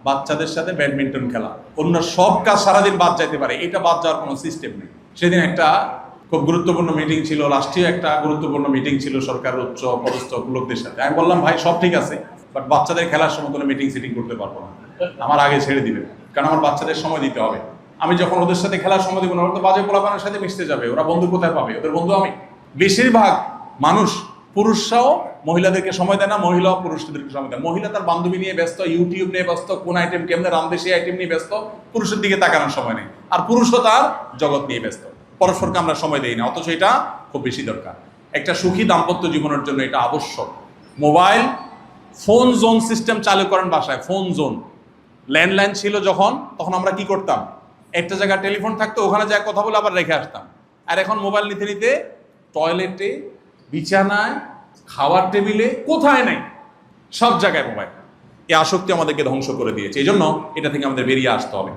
বাচ্চাদের সাথে ব্যাডমিন্টন খেলা, অন্য সব কাজ সারাদিন বাদ যাইতে পারে, এটা বাদ যাওয়ার কোনো সিস্টেম নেই। সেদিন একটা খুব গুরুত্বপূর্ণ মিটিং ছিল, রাষ্ট্রীয় একটা গুরুত্বপূর্ণ মিটিং ছিল সরকারের উচ্চ পদস্থ লোকদের সাথে। আমি বললাম ভাই সব ঠিক আছে, বাট বাচ্চাদের খেলার সময় কোনো মিটিং সিটিং করতে পারবো না, আমার আগে ছেড়ে দিবেন, কারণ আমার বাচ্চাদের সময় দিতে হবে। আমি যখন ওদের সাথে খেলার সময় দিব না, ওরা তো বাজে পোলাপানের সাথে মিশতে যাবে, ওরা বন্ধু কোথায় পাবে? ওদের বন্ধু আমি। বেশিরভাগ মানুষ, পুরুষরাও মহিলাদেরকে সময় দেয় না, মহিলাও পুরুষদেরকে সময় দেয়। মহিলা তার বান্ধবী নিয়ে ব্যস্ত, ইউটিউব নিয়ে ব্যস্ত, কোন আইটেম কেমনে রান্ধে সেই আইটেম নিয়ে ব্যস্ত, পুরুষের দিকে তাকানোর সময় নেই। আর পুরুষও তার জগৎ নিয়ে ব্যস্ত, পরস্পরকে আমরা সময় দেই না, অথচ এটা খুব বেশি দরকার। একটা সুখী দাম্পত্য জীবনের জন্য এটা আবশ্যক। মোবাইল ফোন জোন সিস্টেম চালু করেন বাসায়, ফোন জোন। ল্যান্ডলাইন ছিল যখন, তখন আমরা কি করতাম? একটা জায়গায় টেলিফোন থাকতো, ওখানে যা কথা বলে আবার রেখে আসতাম। আর এখন মোবাইল নিতে নিতে টয়লেটে, বিছানায়, খাওয়ার টেবিলে, কোথায় নাই, সব জায়গায় মোবাইল। এই আসক্তি আমাদেরকে ধ্বংস করে দিয়েছে। এই জন্য এটা থেকে আমাদের বেরিয়ে আসতে হবে।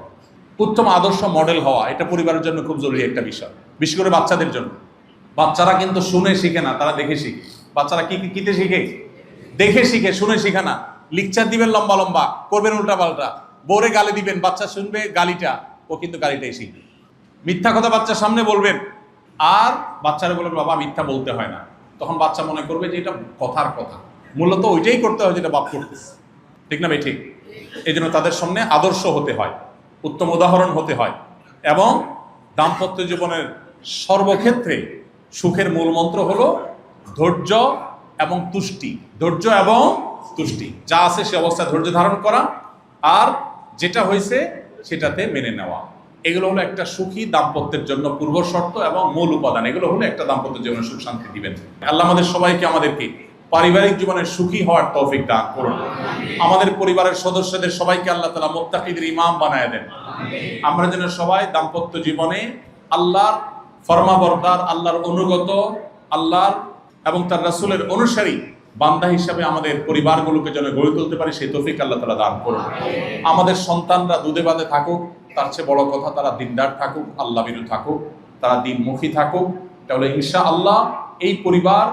উত্তম আদর্শ মডেল হওয়া, এটা পরিবারের জন্য খুব জরুরি একটা বিষয়, বিশেষ করে বাচ্চাদের জন্য। বাচ্চারা কিন্তু শুনে শিখে না, তারা দেখে শিখে। বাচ্চারা কিতে শিখে? দেখে শিখে, শুনে শিখে না। লেকচার দিবেন লম্বা লম্বা, করবেন উল্টা পাল্টা, বোরে গালি দিবেন, বাচ্চা শুনবে গালিটা, ও কিন্তু গালিটাই শিখবে। মিথ্যা কথা বাচ্চার সামনে বলবেন, আর বাচ্চারা বলবেন বাবা মিথ্যা বলতে হয় না, তখন বাচ্চা মনে করবে যে এটা কথার কথা, মূলত ওইটাই করতে হয় যেটা বাপ করতেছে, ঠিক না ভাই? ঠিক। এই জন্য তাদের সামনে আদর্শ হতে হয়, উত্তম উদাহরণ হতে হয়, এবং দাম্পত্য জীবনের সর্বক্ষেত্রে সুখের মূল মন্ত্র হলো ধৈর্য এবং তুষ্টি। ধৈর্য এবং তুষ্টি, যা আছে সে অবস্থায় ধৈর্য ধারণ করা, আর যেটা হয়েছে সেটাতে মেনে নেওয়া। এগুলো হলো একটা সুখী দাম্পত্যের জন্য পূর্ব শর্ত এবং মূল উপাদান। এগুলো হলো একটা দাম্পত্য জীবনে সুখ শান্তি দিবেন। আল্লাহ আমাদের সবাইকে, আমাদেরকে পারিবারিক জীবনে সুখী হওয়ার তৌফিক দান করুন। আমাদের পরিবারের সদস্যদের সবাইকে আল্লাহ তাআলা মুত্তাকিদের ইমাম বানায় দেন। আমরা যেন সবাই দাম্পত্য জীবনে আল্লাহর ফরমাবরদার, আল্লাহর অনুগত, আল্লাহর এবং তার রাসূলের অনুসারী বান্দা হিসাবে আমাদের পরিবারগুলোকে যেন গড়ে তুলতে পারি, সেই তৌফিক আল্লাহ তাআলা দান করুন। আমাদের সন্তানরা দুধে বাঁধে থাকুক, তার চেয়ে বড় কথা তারা দিনদার থাকুক, আল্লাহ ভীরু থাকুক, তারা দিনমুখী থাকুক, তাহলে ইনশাআল্লাহ এই পরিবার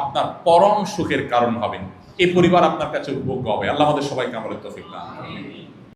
আপনার পরম সুখের কারণ হবে, এই পরিবার আপনার কাছে উপভোগ্য হবে। আল্লাহ আমাদের সবাইকে আমলের তৌফিক দান করুন।